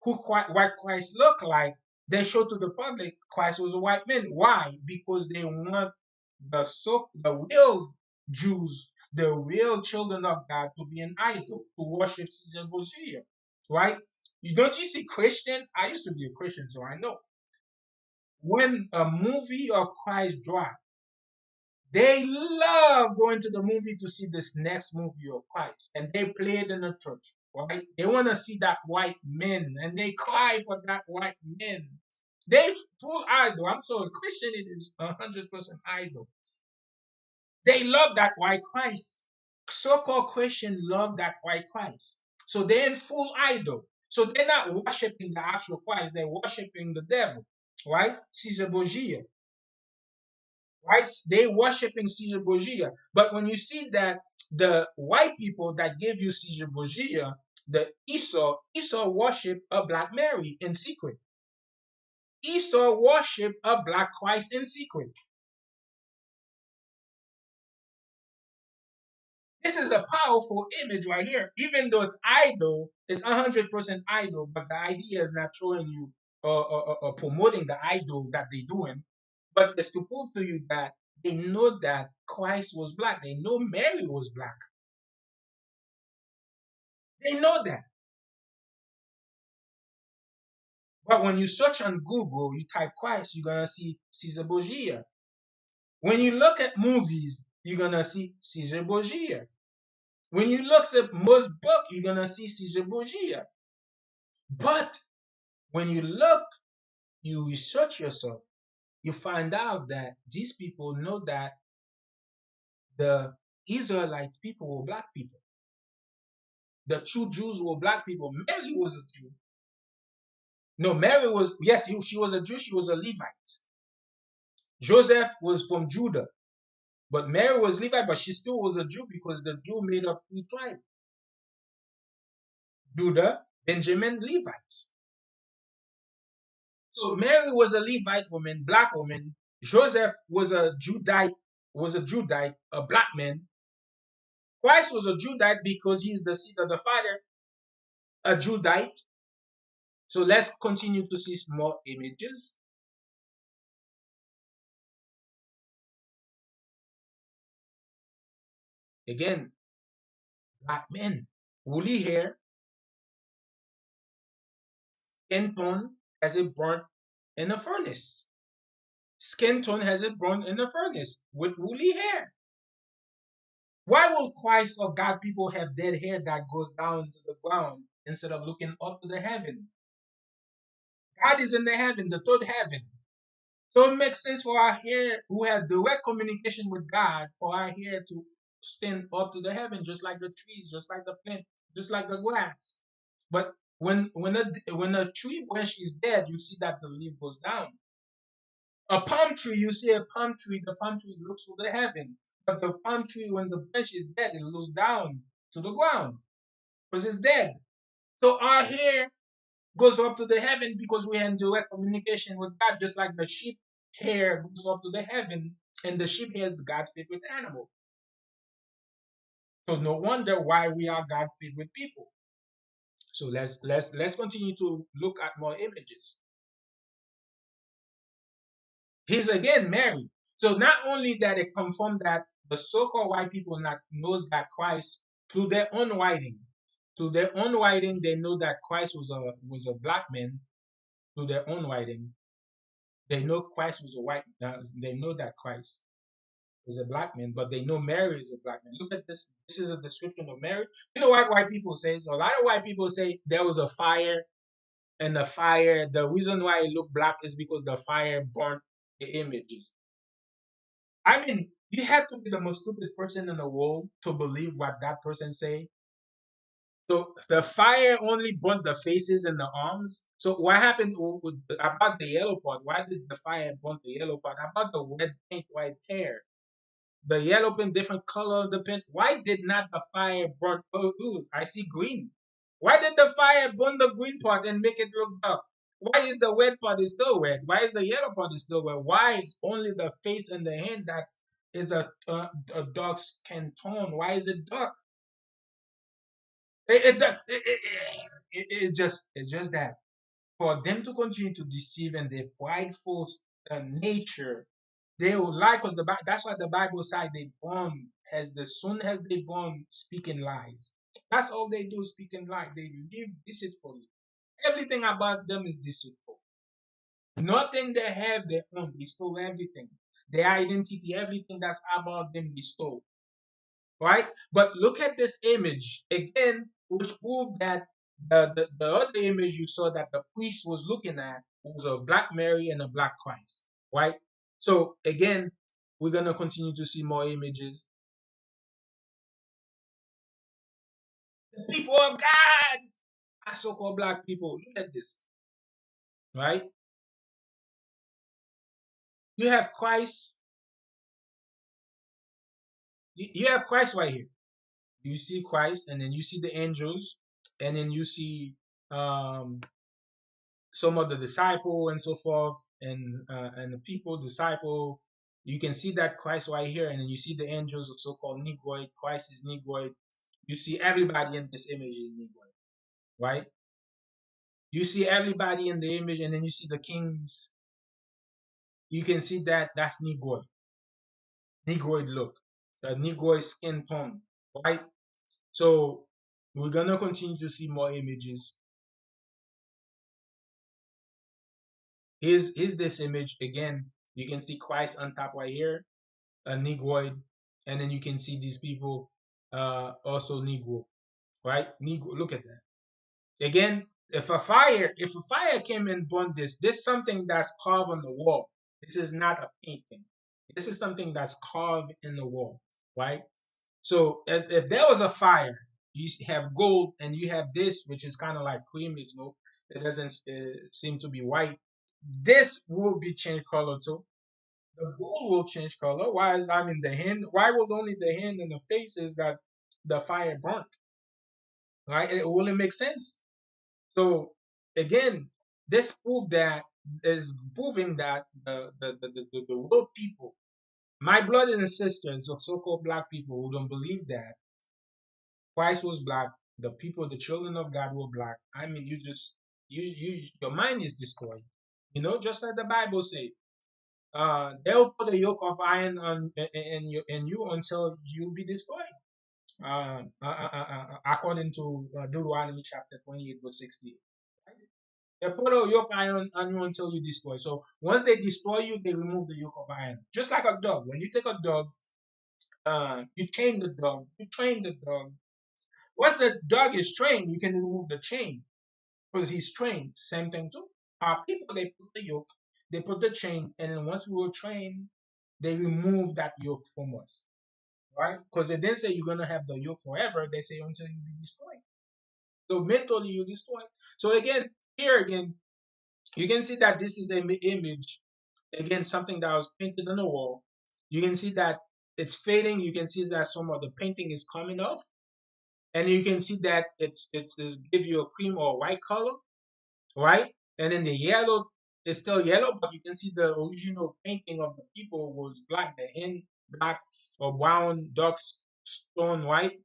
S1: what Christ looked like, they show to the public Christ was a white man. Why? Because they want the real Jews, the real children of God, to be an idol, to worship Caesar Borgia, right? Don't you see Christian? I used to be a Christian, so I know. When a movie of Christ drops, they love going to the movie to see this next movie of Christ, and they play it in the church, right? They want to see that white man, and they cry for that white man. They full idol. I'm sorry, Christian it is 100% idol. They love that white Christ. So-called Christians love that white Christ. So they're in full idol. So they're not worshiping the actual Christ, they're worshiping the devil, right? Caesar Borgia. Right? They worshiping Caesar Borgia. But when you see that the white people that gave you Caesar Borgia, the Esau worship a black Mary in secret. Esau worship a black Christ in secret. This is a powerful image right here. Even though it's idol, it's 100% idol, but the idea is not showing you or promoting the idol that they're doing, but it's to prove to you that they know that Christ was black. They know Mary was black. They know that. But when you search on Google, you type Christ, you're gonna see Caesar Borgia. When you look at movies, you're gonna see Caesar Borgia. When you look at most book, you're gonna see Caesar Borgia. But when you look, you research yourself, you find out that these people know that the Israelite people were black people. The true Jews were black people. Mary was a Jew. No, Mary was, yes, she was a Jew, she was a Levite. Joseph was from Judah. But Mary was Levite, but she still was a Jew because the Jew made up 3 tribes: Judah, Benjamin, Levites. So Mary was a Levite woman, black woman. Joseph was a Judite, a black man. Christ was a Judite because he's the seed of the Father, a Judite. So let's continue to see more images. Again, black men, woolly hair, skin tone as it burnt in a furnace. Skin tone has it burned in the furnace with woolly hair. Why will Christ or God people have dead hair that goes down to the ground instead of looking up to the heaven? God is in the heaven, the third heaven. So it makes sense for our hair who have direct communication with God, for our hair to stand up to the heaven, just like the trees, just like the plant, just like the grass. But when a tree branch is dead, you see that the leaf goes down. A palm tree, you see a palm tree, the palm tree looks to the heaven. But the palm tree, when the branch is dead, it looks down to the ground because it's dead. So our hair goes up to the heaven because we are in direct communication with God, just like the sheep hair goes up to the heaven, and the sheep hair is God's favorite animal. So no wonder why we are God's favorite people. So let's continue to look at more images. He's again married. So not only that it confirmed that the so-called white people not knows that Christ through their own writing, through their own writing, they know that Christ was a black man. Through their own writing, they know Christ was a white. They know that Christ is a black man, but they know Mary is a black man. Look at this. This is a description of Mary. You know what white people say? So a lot of white people say there was a fire, and the fire. The reason why it looked black is because the fire burnt the images. I mean, You have to be the most stupid person in the world to believe what that person say. So the fire only burnt the faces and the arms. So what happened about the yellow part? Why did the fire burn the yellow part? About the red paint, white hair? The yellow paint, different color of the paint. Why did not the fire burn? Oh, ooh, I see green. Why did the fire burn the green part and make it look dark? Why is the red part is still red? Why is the yellow part is still red? Why is only the face and the hand that is a dark skin tone? Why is it dark? It's just that for them to continue to deceive and their prideful nature, they will lie because that's what the Bible says they born as the soon as they born speaking lies. That's all they do, speaking lies. They live deceitfully. Everything about them is deceitful. Nothing they have their own. They stole everything. Their identity, everything that's about them, they stole. Right? But look at this image again, which proved that the other image you saw that the priest was looking at was a black Mary and a black Christ. Right? So again, we're gonna continue to see more images. The people of God are so-called black people. Look at this. Right? You have Christ. You have Christ right here. You see Christ, and then you see the angels, and then you see um, some of the disciple and so forth, and the people disciple. You can see that Christ right here, and then you see the angels, the so-called Negroid. Christ is Negroid. You see everybody in this image is Negroid, right? You see everybody in the image, and then you see the kings. You can see that that's Negroid, Negroid look, the Negroid skin tone, right? So we're gonna continue to see more images. Here's this image again. You can see Christ on top right here, a Negroid, and then you can see these people also Negro, right? Negro, look at that. Again, if a fire came and burned this something that's carved on the wall. This is not a painting. This is something that's carved in the wall, right? So if there was a fire, you have gold and you have this, which is kind of like cream. It's no, it doesn't seem to be white. This will be changed color too. The gold will change color. Why is I mean the hand? Why will only the hand and the face is that the fire burnt? Right? It wouldn't make sense. So again, this proof that is proving that the world people, my brothers and sisters, or so-called black people who don't believe that Christ was black, the people, the children of God were black. I mean, your mind is destroyed. You know, just like the Bible say, they'll put a yoke of iron on in you until you be destroyed. According to Deuteronomy chapter 28, verse 68. They put a yoke iron on you until you destroy. So once they destroy you, they remove the yoke of iron. Just like a dog. When you take a dog, you chain the dog, you train the dog. Once the dog is trained, you can remove the chain because he's trained. Same thing too. Our people, they put the yoke, they put the chain, and then once we were trained, they remove that yoke from us, right? Because they didn't say you're gonna have the yoke forever. They say until you be destroyed. So mentally you destroy. So again, here again, you can see that this is an image. Again, something that was painted on the wall. You can see that it's fading. You can see that some of the painting is coming off, and you can see that it's give you a cream or white color, right? And then the yellow is still yellow, but you can see the original painting of the people was black, the hen black or brown, dark stone white.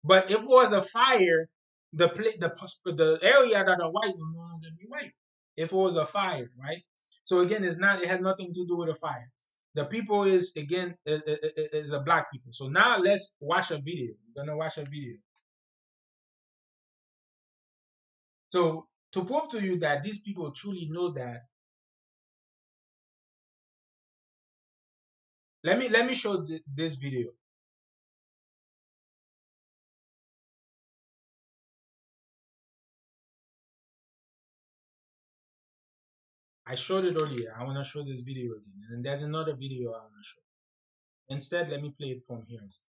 S1: But if it was a fire, the area that are white will no longer be white. If it was a fire, right? So again, it's not. It has nothing to do with a fire. The people is again is a black people. So now let's watch a video. We're gonna watch a video. So to prove to you that these people truly know that, let me show this video. I showed it earlier. I want to show this video again, and there's another video I want to show. Instead, let me play it from here instead.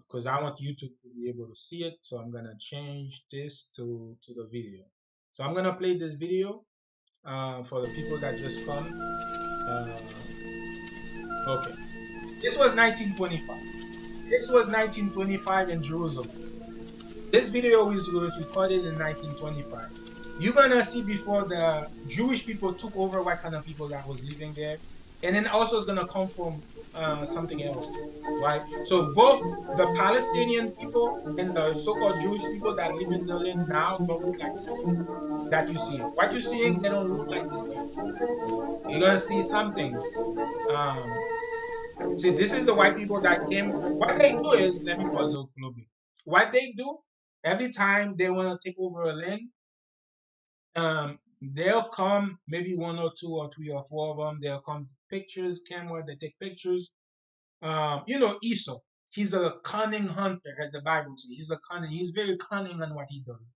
S1: Because I want YouTube to be able to see it. So I'm gonna change this to the video. So I'm gonna play this video for the people that just come. Okay, this was 1925. This was 1925 in Jerusalem. This video was recorded in 1925. You're gonna see before the Jewish people took over what kind of people that was living there, and then also it's gonna come from something else too, right? So both the Palestinian people and the so-called Jewish people that live in the land now don't look like this that you see. What you're seeing, they don't look like this way. You're gonna see something. See, this is the white people that came. What they do is, let me pause a little bit. What they do every time they want to take over a land, they'll come, maybe one or two or three or four of them. They'll come pictures, camera. They take pictures. Esau. He's a cunning hunter, as the Bible says. He's a cunning. He's very cunning on what he does.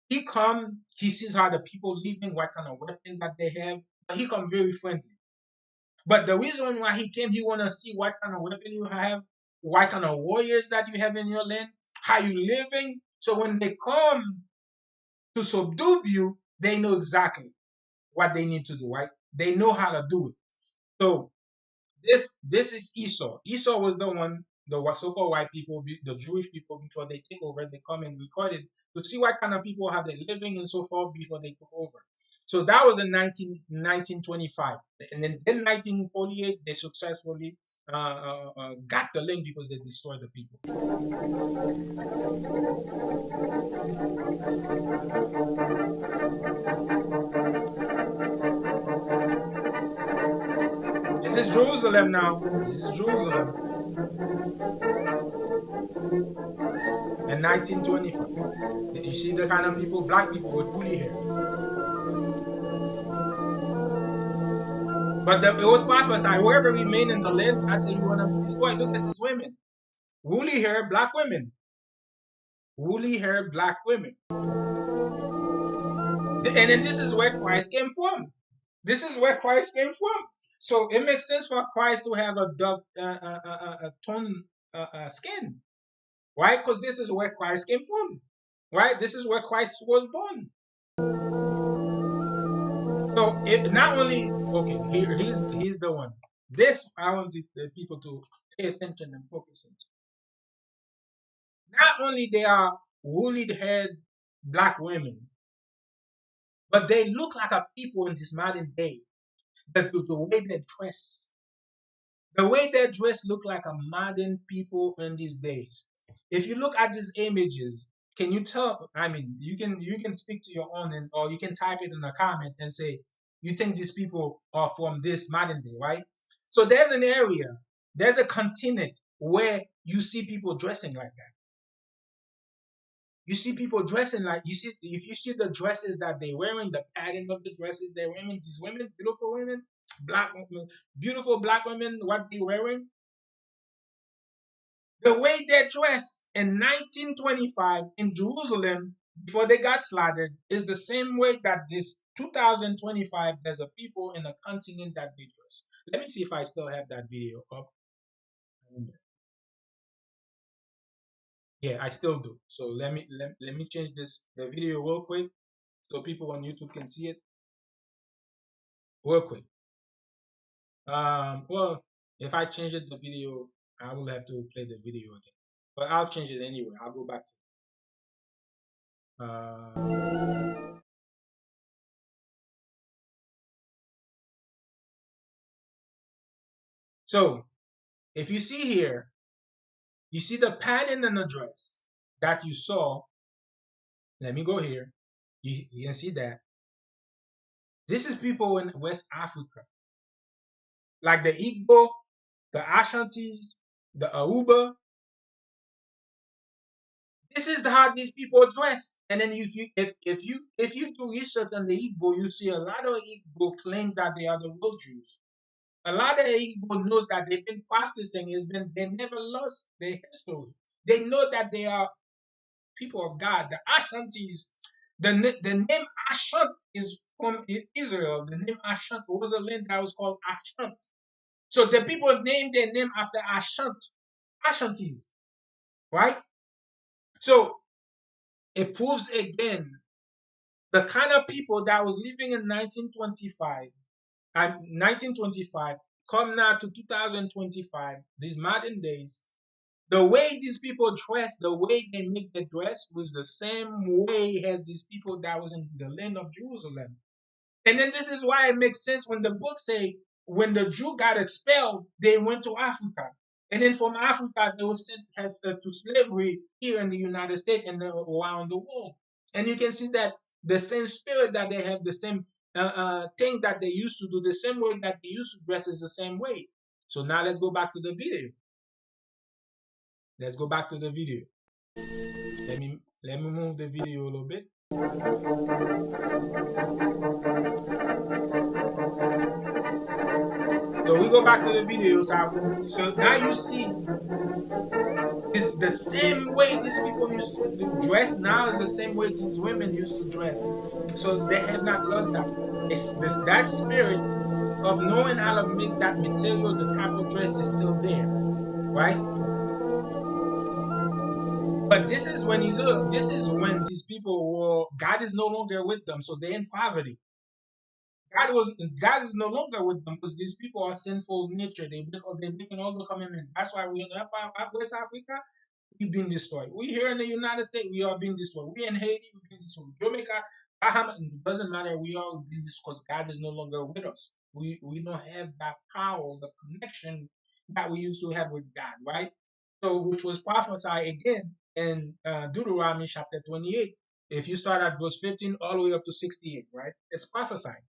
S1: He come. He sees how the people living, what kind of weapon that they have. But he come very friendly. But the reason why he came, he want to see what kind of weapon you have, what kind of warriors that you have in your land, how you living. So when they come to subdue you, they know exactly what they need to do, right? They know how to do it. So this is Esau. Esau was the one, the so-called white people, the Jewish people, before they take over, they come and record it to see what kind of people have they living and so forth before they took over. So that was in 1925. And then in 1948, they successfully got the land because they destroyed the people. This is Jerusalem now. This is Jerusalem. In 1925. You see the kind of people, black people with woolly hair. But it was prophesied, whoever remain in the land, that's it, you want to destroy. Look at these women. Woolly hair, black women. Woolly hair, black women. And then this is where Christ came from. This is where Christ came from. So it makes sense for Christ to have a dark tone skin, right? Because this is where Christ came from, right? This is where Christ was born. So it not only he's the one. This I want the people to pay attention and focus on. Not only they are woolly haired black women, but they look like a people in this modern day. The way they dress, the way they dress look like a modern people in these days. If you look at these images, can you tell? I mean, you can speak to your own, or you can type it in a comment and say you think these people are from this modern day, right? So there's an area, there's a continent where you see people dressing like that. You see people dressing like if you see the dresses that they're wearing, the pattern of the dresses they're wearing, these women, beautiful women, black women, beautiful black women, what they're wearing, the way they dress in 1925 in Jerusalem before they got slaughtered is the same way that this 2025 there's a people in a continent that they dress. Let me see if I still have that video up. Yeah, I still do. So let me change the video real quick so people on YouTube can see it real quick. Well, if I change it the video, I will have to play the video again. But I'll change it anyway. I'll go back to so if you see here, you see the pattern and the dress that you saw. Let me go here. You can see that. This is people in West Africa, like the Igbo, the Ashantis, the Aruba. This is how these people dress. And then if you do research on the Igbo, you see a lot of Igbo claims that they are the real Jews. A lot of Igbo knows that they've been practicing. They never lost their history. They know that they are people of God. The Ashantis, the name Ashant is from Israel. The name Ashant was a land that was called Ashant. So the people named their name after Ashantis, right? So it proves again the kind of people that was living in 1925 and 1925 come now to 2025, these modern days. The way these people dress, the way they make the dress was the same way as these people that was in the land of Jerusalem. And then this is why it makes sense when the book say when the Jew got expelled, they went to Africa. And then from Africa, they were sent to slavery here in the United States and around the world. And you can see that the same spirit that they have, the same thing that they used to do, the same way that they used to dress is the same way. So now let's go back to the video. Let's go back to the video. Let me move the video a little bit. So we go back to the video. So now you see is the same way these people used to dress now is the same way these women used to dress. So they have not lost that. It's this that spirit of knowing how to make that material, the type of dress is still there, right? But this is when these people were God is no longer with them, so they're in poverty. God is no longer with them because these people are sinful nature. They're making all the commandments. That's why we in West Africa, we've been destroyed. We here in the United States, we are being destroyed. We in Haiti, we've been destroyed. Jamaica, Bahamas, it doesn't matter. We are being destroyed because God is no longer with us. We don't have that power, the connection that we used to have with God, right? So, which was prophesied again in Deuteronomy chapter 28. If you start at verse 15 all the way up to 68, right? It's prophesied.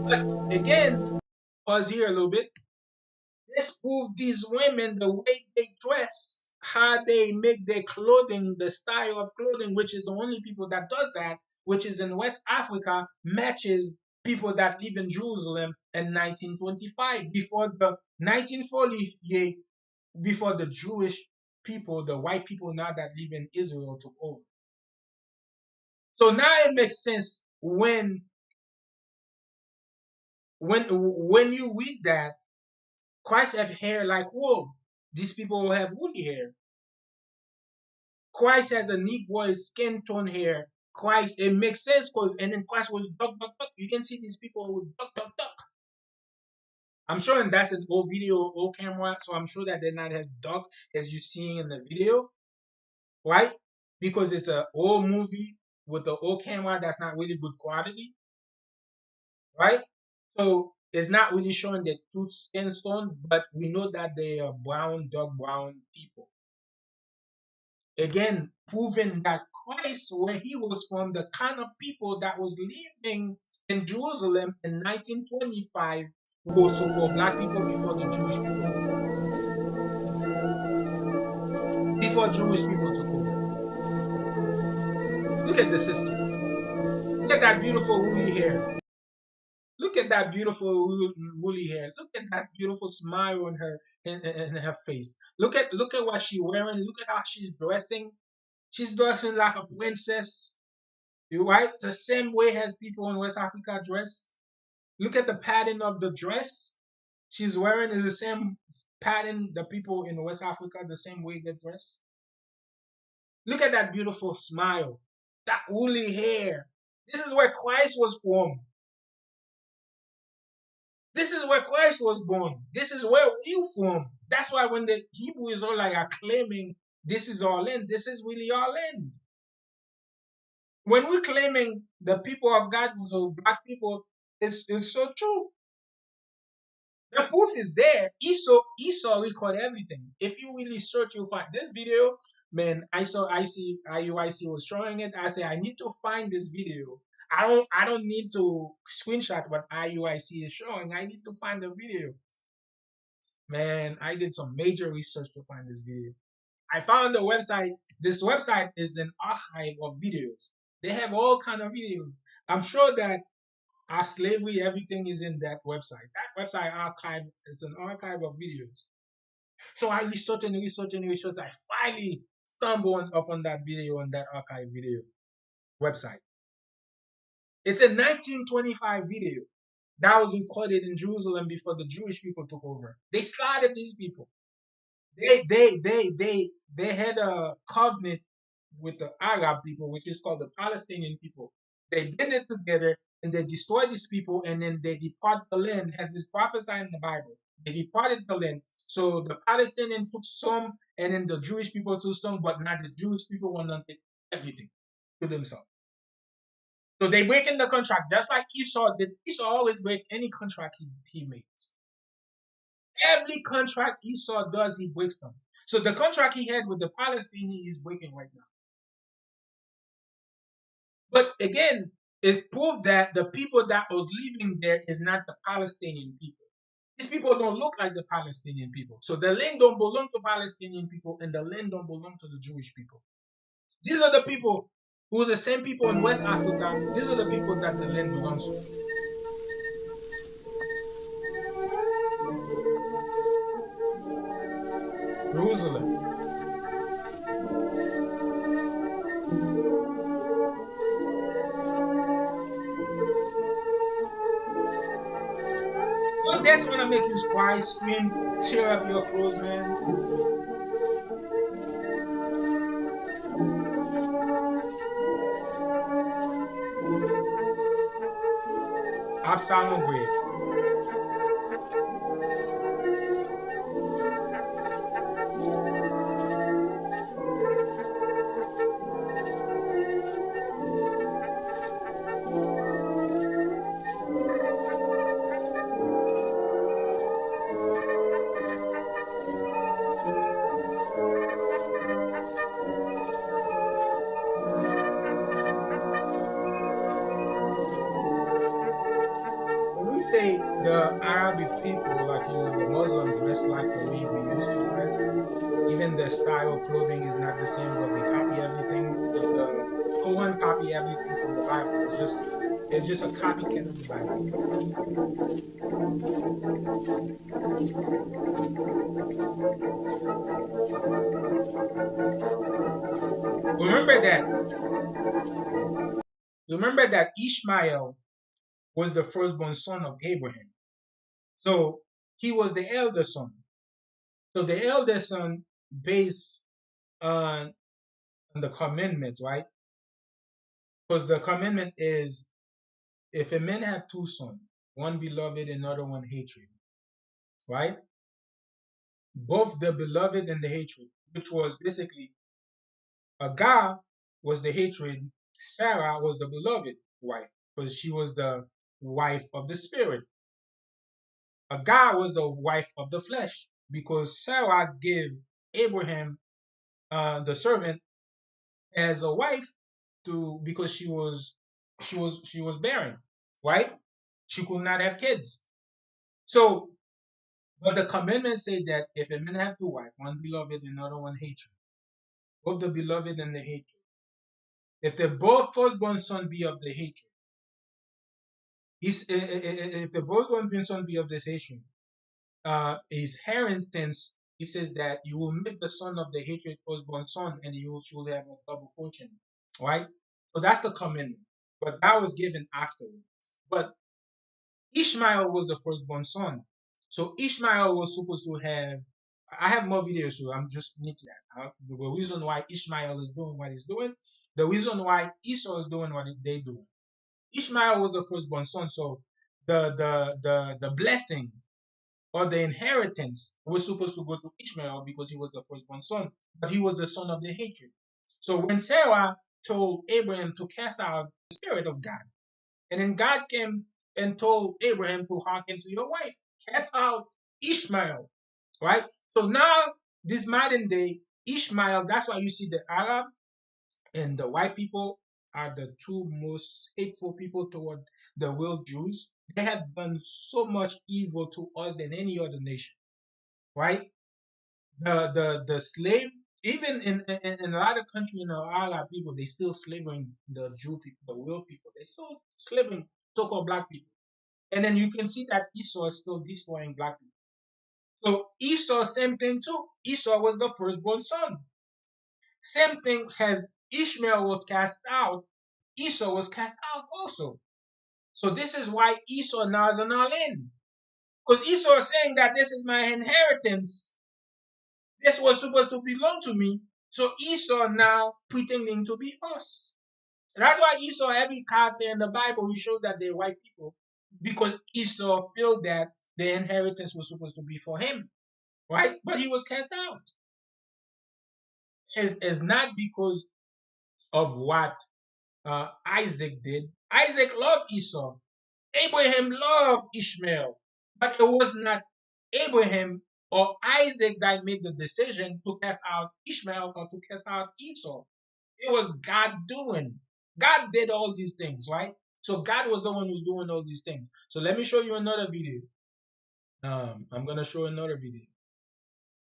S1: But again, pause here a little bit. Let's prove these women the way they dress, how they make their clothing, the style of clothing, which is the only people that does that, which is in West Africa, matches people that live in Jerusalem in 1925, before the 1948, before the Jewish people, the white people now that live in Israel took over. So now it makes sense when you read that Christ have hair like wool. These people will have woolly hair. Christ has a Negro skin tone hair. Christ, it makes sense because, and then Christ was duck, duck, duck. You can see these people with duck, duck, duck. I'm sure, and that's an old video, old camera, so I'm sure that they're not as dark as you're seeing in the video, right? Because it's an old movie with the old camera that's not really good quality, right? So it's not really showing the true skin tone, but we know that they are brown, dark brown people. Again, proving that Christ, where he was from, the kind of people that was living in Jerusalem in 1925 were so-called black people before the Jewish people took over. Before Jewish people took over. Look at the sister. Look at that beautiful woolly hair. Look at that beautiful woolly hair. Look at that beautiful smile on her in her face. Look at what she's wearing. Look at how she's dressing. She's dressing like a princess. Right? The same way as people in West Africa dress. Look at the pattern of the dress she's wearing is the same pattern the people in West Africa, the same way they dress. Look at that beautiful smile, that woolly hair. This is where Christ was from. This is where Christ was born. This is where we from. That's why when the Hebrew Israelites are claiming this is our land, this is really our land. When we're claiming the people of God was all black people, it's so true. The proof is there. Esau record everything. If you really search, you'll find this video. Man, IUIC was showing it. I say I need to find this video. I don't need to screenshot what IUIC is showing. I need to find the video. Man, I did some major research to find this video. I found the website. This website is an archive of videos. They have all kind of videos. I'm sure that our slavery, everything is in that website. That website archive is an archive of videos. So I researched and researched and researched. I finally stumbled upon that video on that archive video website. It's a 1925 video. that was recorded in Jerusalem before the Jewish people took over. They slaughtered these people. They had a covenant with the Arab people, which is called the Palestinian people. They did it together and they destroyed these people, and then they depart the land, as is prophesied in the Bible. They departed the land. So the Palestinian took some, and then the Jewish people took some, but not the Jewish people want to take everything to themselves. So they break in the contract, just like Esau did. Esau always break any contract he makes. Every contract Esau does, he breaks them. So the contract he had with the Palestinians is breaking right now. But again, it proved that the people that was living there is not the Palestinian people. These people don't look like the Palestinian people. So the land don't belong to Palestinian people, and the land don't belong to the Jewish people. These are the people who are the same people in West Africa. These are the people that the land belongs to. Jerusalem. Your dad's gonna make you cry, scream, tear up your clothes, man. Absalom grave. When we say the Arabic people, like the Muslim dress like the way we used to dress, even the style of clothing is not the same, but they copy everything. The Quran copy everything from the Bible. It's just a copycat of the Bible. Remember that. Remember that Ishmael was the firstborn son of Abraham. So he was the elder son. So the elder son based on the commandment, right? Because the commandment is if a man have two sons, one beloved, another one hatred, right? Both the beloved and the hatred, which was basically Agar was the hatred, Sarah was the beloved wife, because she was the wife of the spirit. Agar was the wife of the flesh, because Sarah gave Abraham the servant as a wife because she was barren, right? She could not have kids. So, but the commandment said that if a man have two wives, one beloved and another one hatred, both the beloved and the hatred, if the both firstborn son be of the hatred, if the both firstborn son be of the hatred, his inheritance, he says that you will make the son of the hatred firstborn son, and you should have a double portion, right? So that's the commandment, but that was given afterward. But Ishmael was the firstborn son, so Ishmael was supposed to have. I have more videos, so I'm just need to that. The reason why Ishmael is doing what he's doing, the reason why Esau is doing what they do. Ishmael was the firstborn son, so the blessing or the inheritance was supposed to go to Ishmael because he was the firstborn son, but he was the son of the hatred. So when Sarah told Abraham to cast out the spirit of God, and then God came and told Abraham to hearken to your wife, cast out Ishmael, right? So now, this modern day, Ishmael, that's why you see the Arab and the white people are the two most hateful people toward the world Jews. They have done so much evil to us than any other nation, right? The slave, even in a lot of countries, a lot of people, they still slaving the Jew people, the world people. They still slaving so-called black people. And then you can see that Esau is still destroying black people. So Esau, same thing too. Esau was the firstborn son. Same thing as Ishmael was cast out, Esau was cast out also. So this is why Esau now is an all-in. Because Esau is saying that this is my inheritance. This was supposed to belong to me. So Esau now pretending to be us. That's why Esau, every character in the Bible, he showed that they're white people. Because Esau felt that the inheritance was supposed to be for him. Right? But he was cast out. It's not because of what Isaac did. Isaac loved Esau. Abraham loved Ishmael. But it was not Abraham or Isaac that made the decision to cast out Ishmael or to cast out Esau. It was God doing. God did all these things, right? So God was the one who's doing all these things. So let me show you another video. I'm gonna show another video.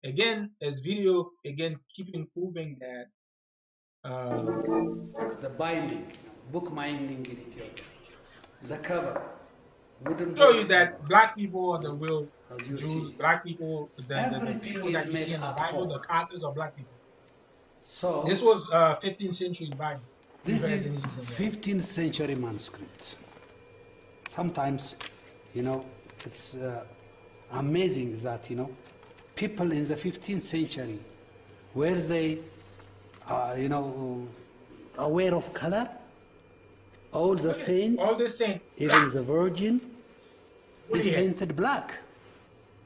S1: Again, this video again keeping proving that
S3: The binding, book binding in Ethiopia. The cover, wooden
S1: show you
S3: book
S1: that
S3: cover,
S1: black people are the real
S3: as you
S1: Jews.
S3: see.
S1: Black people, the
S3: Everything
S1: people
S3: is
S1: that you see
S3: made
S1: in the
S3: at
S1: Bible,
S3: home.
S1: the characters are black people. This
S3: So
S1: was 15th century Bible.
S3: this
S1: Even as
S3: is
S1: in using that.
S3: 15th century manuscript. Sometimes, it's amazing that, people in the 15th century, were they, aware of color? All the saints,
S1: All the same.
S3: even
S1: Black.
S3: the Virgin, is
S1: Yeah.
S3: painted black.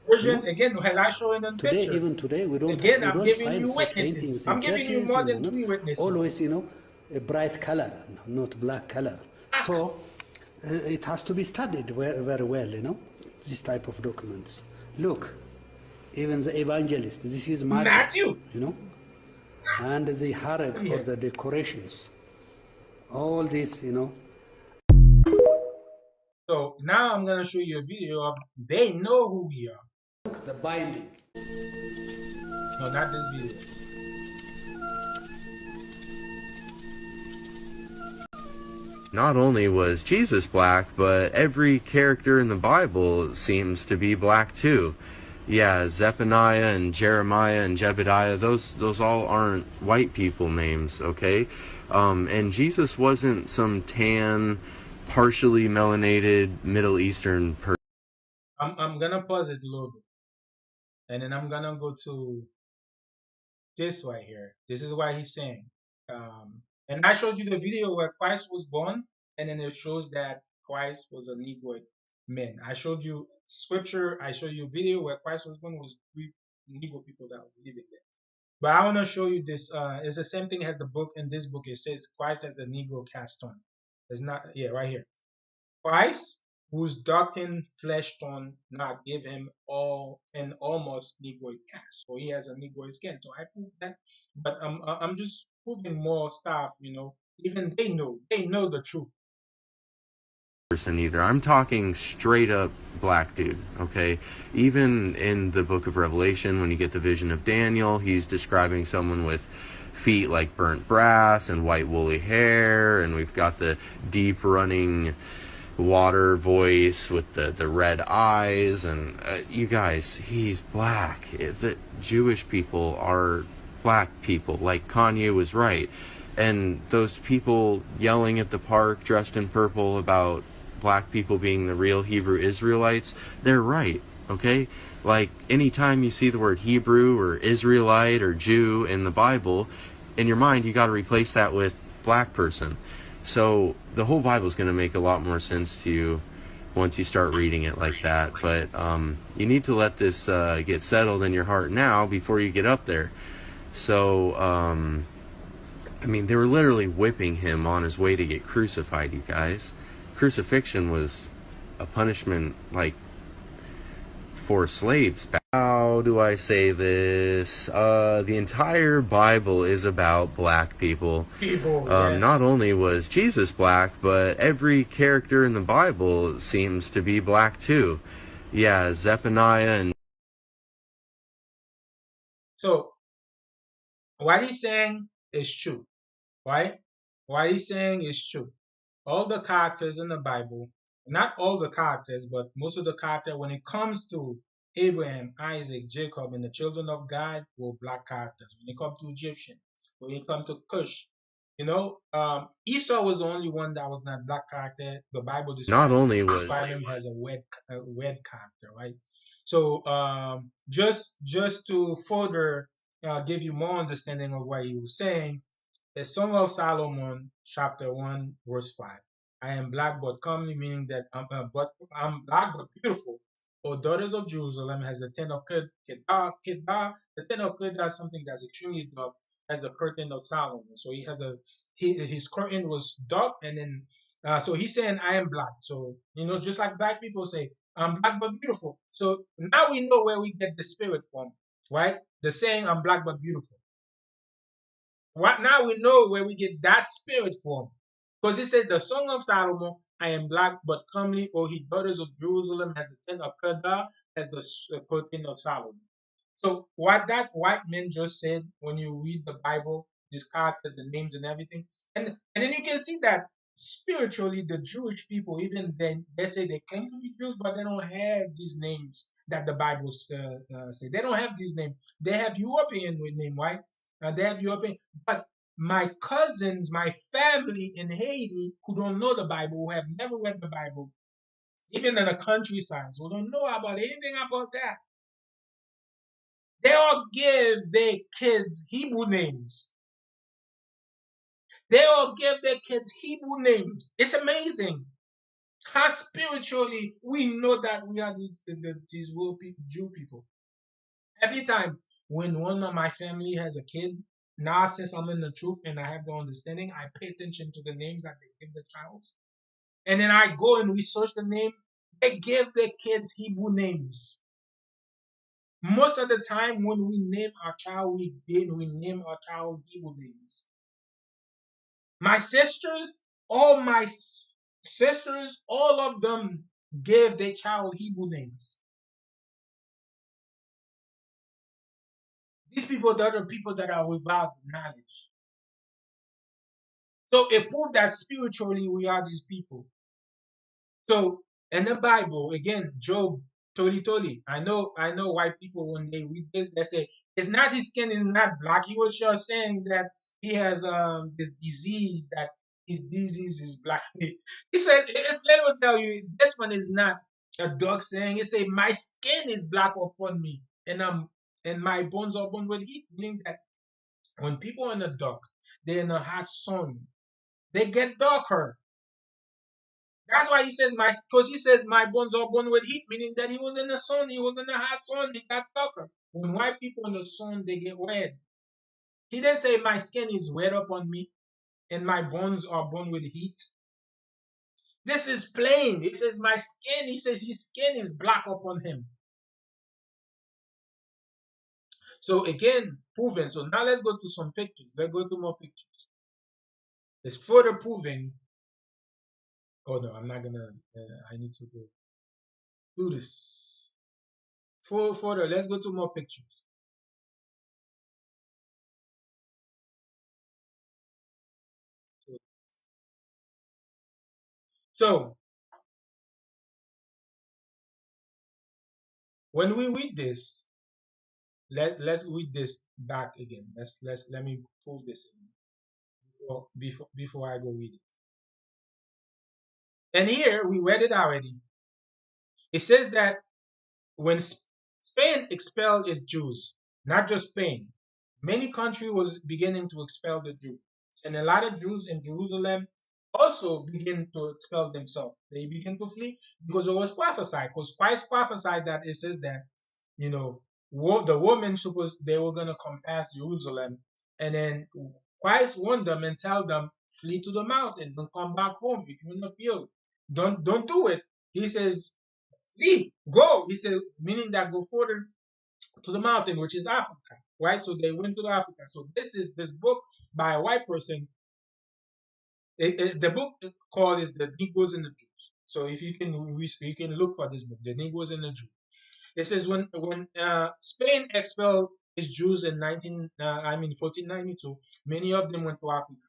S1: Version again, as I show in the
S3: Today,
S1: picture.
S3: even today, we don't
S1: Again, I'm giving
S3: find
S1: you
S3: such
S1: witnesses.
S3: paintings
S1: I'm
S3: in
S1: giving you
S3: churches.
S1: more than 3 witnesses.
S3: Always, a bright color, not black color. So it has to be studied very well, this type of documents. Look, even the evangelist, this is Matthew,
S1: Matthew.
S3: and the harag or the decorations, all this,
S1: So now I'm gonna show you a video of they know who we are.
S3: Look, the binding.
S1: No, not this video.
S2: Not only was Jesus black, but every character in the Bible seems to be black too. Yeah, Zephaniah and Jeremiah and Jebediah, those all aren't white people names, okay? And Jesus wasn't some tan, partially melanated Middle Eastern person.
S1: I'm gonna pause it a little bit. And then I'm gonna go to this right here. This is what he's saying. And I showed you the video where Christ was born, and then it shows that Christ was a Negroid man. I showed you scripture. I showed you a video where Christ was born was we Negro people that were living there. But I want to show you this. It's the same thing as the book. In this book, it says Christ as a Negro cast on. It's not, yeah, right here. Christ, whose darkened flesh tone not give him all an almost Negroid cast. So he has a Negroid skin. So I prove that. But I'm just proving more stuff. Even they know the truth.
S2: Either. I'm talking straight up black dude, okay? Even in the book of Revelation, when you get the vision of Daniel, he's describing someone with feet like burnt brass and white woolly hair, and we've got the deep running water voice with the red eyes, and you guys, he's black. The Jewish people are black people, like Kanye was right. And those people yelling at the park dressed in purple about black people being the real Hebrew Israelites, they're right, okay? Like, anytime you see the word Hebrew or Israelite or Jew in the Bible, in your mind, you got to replace that with black person. So the whole Bible is going to make a lot more sense to you once you start reading it like that. But you need to let this get settled in your heart now before you get up there. So, I mean, they were literally whipping him on his way to get crucified, you guys. Crucifixion was a punishment, like, for slaves. How do I say this? The entire Bible is about black people.
S1: People, yes.
S2: Not only was Jesus black, but every character in the Bible seems to be black too. Yeah, Zephaniah and...
S1: So what he's saying is true, right? What he's saying is true. All the characters in the Bible, not all the characters, but most of the characters, when it comes to Abraham, Isaac, Jacob, and the children of God, were black characters. When it comes to Egyptian, when it comes to Cush, Esau was the only one that was not black character. The Bible
S2: Not
S1: describes
S2: only was
S1: him as a red character, right? So just to further give you more understanding of what he was saying, the Song of Solomon, chapter 1, verse 5. I am black but comely, meaning that I'm black but beautiful. O daughters of Jerusalem has a tent of Kedah. The tent of Kedah is something that's extremely dark, as the curtain of Solomon. So he has his curtain was dark, and then so he's saying I am black. So just like black people say, I'm black but beautiful. So now we know where we get the spirit from, right? The saying I'm black but beautiful. What now we know where we get that spirit from. Because he said the Song of Solomon, I am black but comely, O he daughters of Jerusalem, as the tent of Kedah, as the curtain of Solomon. So what that white man just said, when you read the Bible, this character, the names and everything, and then you can see that spiritually the Jewish people, even then, they say they claim to be Jews, but they don't have these names that the Bible say. They don't have these names. They have European name, right? They have European, but my cousins, my family in Haiti, who don't know the Bible, who have never read the Bible, even in the countryside, who don't know about anything about that, they all give their kids Hebrew names. They all give their kids Hebrew names. It's amazing how spiritually we know that we are these world people, Jew people. Every time when one of my family has a kid, now since I'm in the truth and I have the understanding, I pay attention to the names that they give the child. And then I go and research the name. They give their kids Hebrew names. Most of the time when we name our child, we name our child Hebrew names. My sisters, all my sisters, all of them gave their child Hebrew names. These people that are people that are without knowledge. So it proved that spiritually we are these people. So in the Bible, again, Job totally. I know white people when they read this, they say it's not his skin is not black. He was just saying that he has this disease, that his disease is black. He said, let me tell you, this one is not a dog saying. He said, my skin is black upon me, and my bones are born with heat, meaning that when people are in the dark, they're in a hot sun, they get darker. That's why he says because he says my bones are born with heat, meaning that he was in the sun, he was in the hot sun, he got darker. When white people in the sun, they get red. He didn't say my skin is red up on me and my bones are born with heat. This is plain. He says my skin, he says his skin is black upon him. So again, proven. So now let's go to some pictures. Let's go to more pictures. It's further proving. Oh no, I'm not gonna. I need to go do this. Further, let's go to more pictures. So when we read this, let's read this back again. Let me pull this in before I go read it. And here we read it already. It says that when Spain expelled its Jews, not just Spain, many countries was beginning to expel the Jews, and a lot of Jews in Jerusalem also begin to expel themselves. They begin to flee because it was prophesied. Because Christ prophesied that it says that you know the women supposed they were gonna come past Jerusalem, and then Christ warned them and tell them flee to the mountain, don't come back home if you're in the field. Don't do it. He says flee, go. He said, meaning that go further to the mountain, which is Africa, right? So they went to Africa. So this book by a white person. The book called is the Negroes and the Jews. So if you can look for this book, the Negroes and the Jews. It says when Spain expelled its Jews in 1492, many of them went to Africa.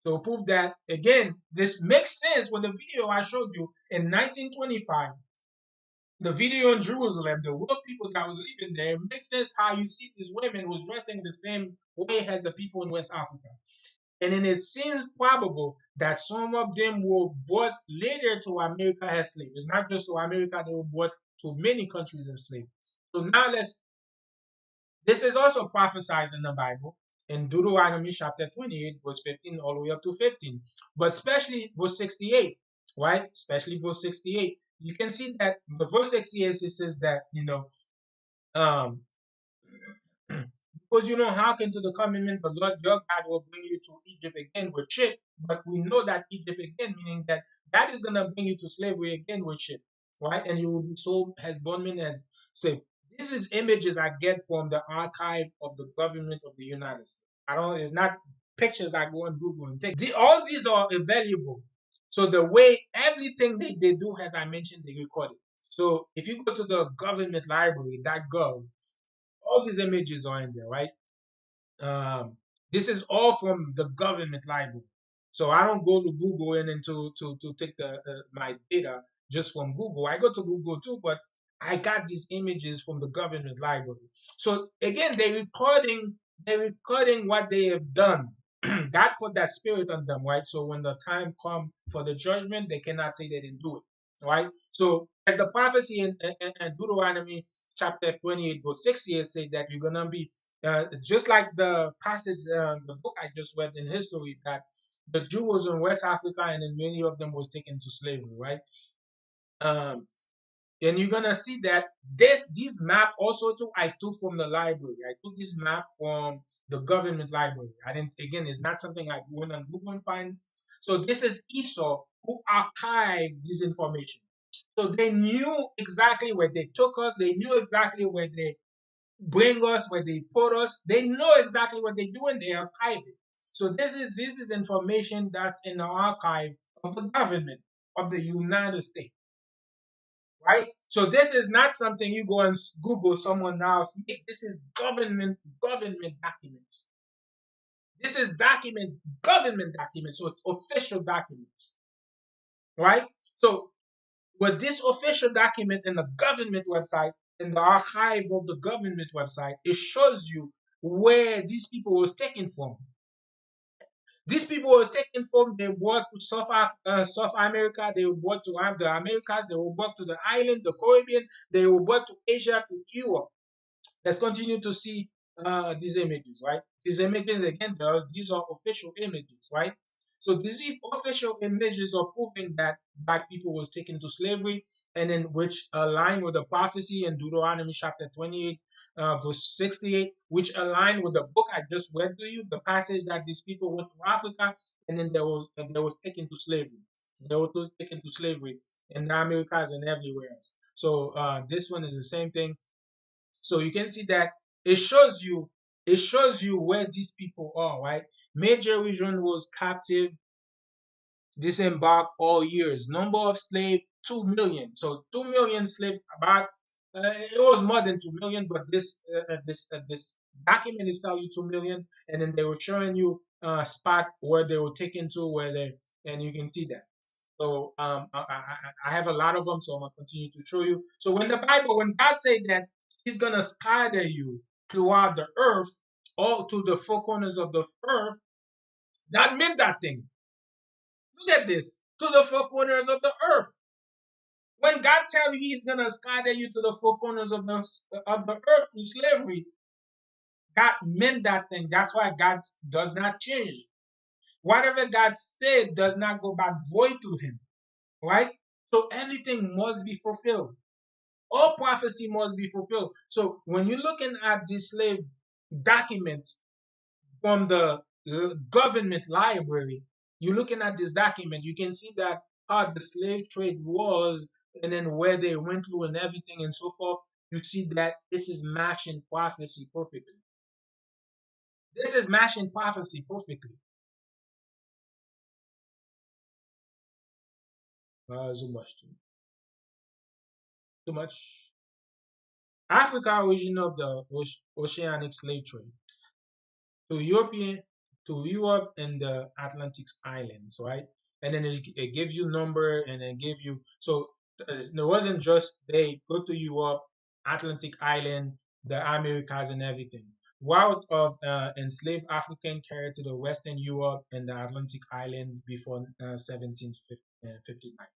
S1: So prove that again, this makes sense when the video I showed you in 1925. The video in Jerusalem, the real people that was living there, it makes sense how you see these women was dressing the same way as the people in West Africa. And then it seems probable that some of them were brought later to America as slaves. It's not just to America, they were brought to many countries as slaves. So now this is also prophesied in the Bible in Deuteronomy chapter 28, verse 15, all the way up to 15. But especially verse 68, right? Especially verse 68. You can see that the verse 68 it says that, um, because you don't hearken to the commandment, the Lord your God will bring you to Egypt again with ship. But we know that Egypt again, meaning that God is going to bring you to slavery again with ship, right? And you will be sold as bondmen as slave. This is images I get from the archive of the government of the United States. It's not pictures I go on Google and take. All these are available. So the way everything they do, as I mentioned, they record it. So if you go to the government library.gov, all these images are in there, right? Um, this is all from the government library. So I don't go to Google and then to take my data just from Google. I go to Google too, but I got these images from the government library. So again, they're recording what they have done. God put that spirit on them, right? So when the time comes for the judgment, they cannot say they didn't do it, right? So as the prophecy in Deuteronomy chapter 28, verse 68 said that you're gonna be just like the passage, the book I just read in history, that the Jews in West Africa and then many of them was taken to slavery, right? Um, and you're gonna see that this map also too I took from the library. I took this map from the government library. I didn't again, it's not something I went on Google and find. So this is Esau who archived this information. So they knew exactly where they took us, they knew exactly where they bring us, where they put us. They know exactly what they do and they archive it. So this is information that's in the archive of the government of the United States, right? So this is not something you go and Google someone else. This is government documents. This is government documents, so it's official documents, right? So with this official document in the government website, in the archive of the government website, it shows you where these people was taken from. These people were taken from, they brought to South America, they were brought to the Americas, they were brought to the island, the Caribbean, they were brought to Asia, to Europe. Let's continue to see these images, right? These images, again, these are official images, right? So these official images are proving that black people was taken to slavery, and then which align with the prophecy in Deuteronomy chapter 28, verse 68, which align with the book I just read to you, the passage that these people went to Africa, and then they was taken to slavery. They were taken to slavery in the Americas and everywhere else. So this one is the same thing. So you can see that it shows you where these people are, right? Major region was captive, disembarked all years. Number of slaves 2 million. So 2 million slaves. About it was more than 2 million, but this document is telling you 2 million, and then they were showing you spot where they were taken to, and you can see that. So I have a lot of them, so I'm gonna continue to show you. So when God said that He's gonna scatter you throughout the earth, all to the four corners of the earth, that meant that thing. Look at this, to the four corners of the earth. When God tells you He's gonna scatter you to the four corners of the earth through slavery, God meant that thing. That's why God does not change. Whatever God said does not go back void to Him, right? So everything must be fulfilled. All prophecy must be fulfilled. So when you're looking at this slave documents from the government library, you're looking at this document, you can see that how the slave trade was, and then where they went through and everything and so forth. You see that this is matching prophecy perfectly. This is matching prophecy perfectly. So much too much. Africa origin of the oceanic slave trade to European to Europe and the Atlantic islands, right? And then it gives you number and then give you so it wasn't just they go to Europe, Atlantic island, the Americas and everything. route of enslaved African carried to the Western Europe and the Atlantic islands before 1759.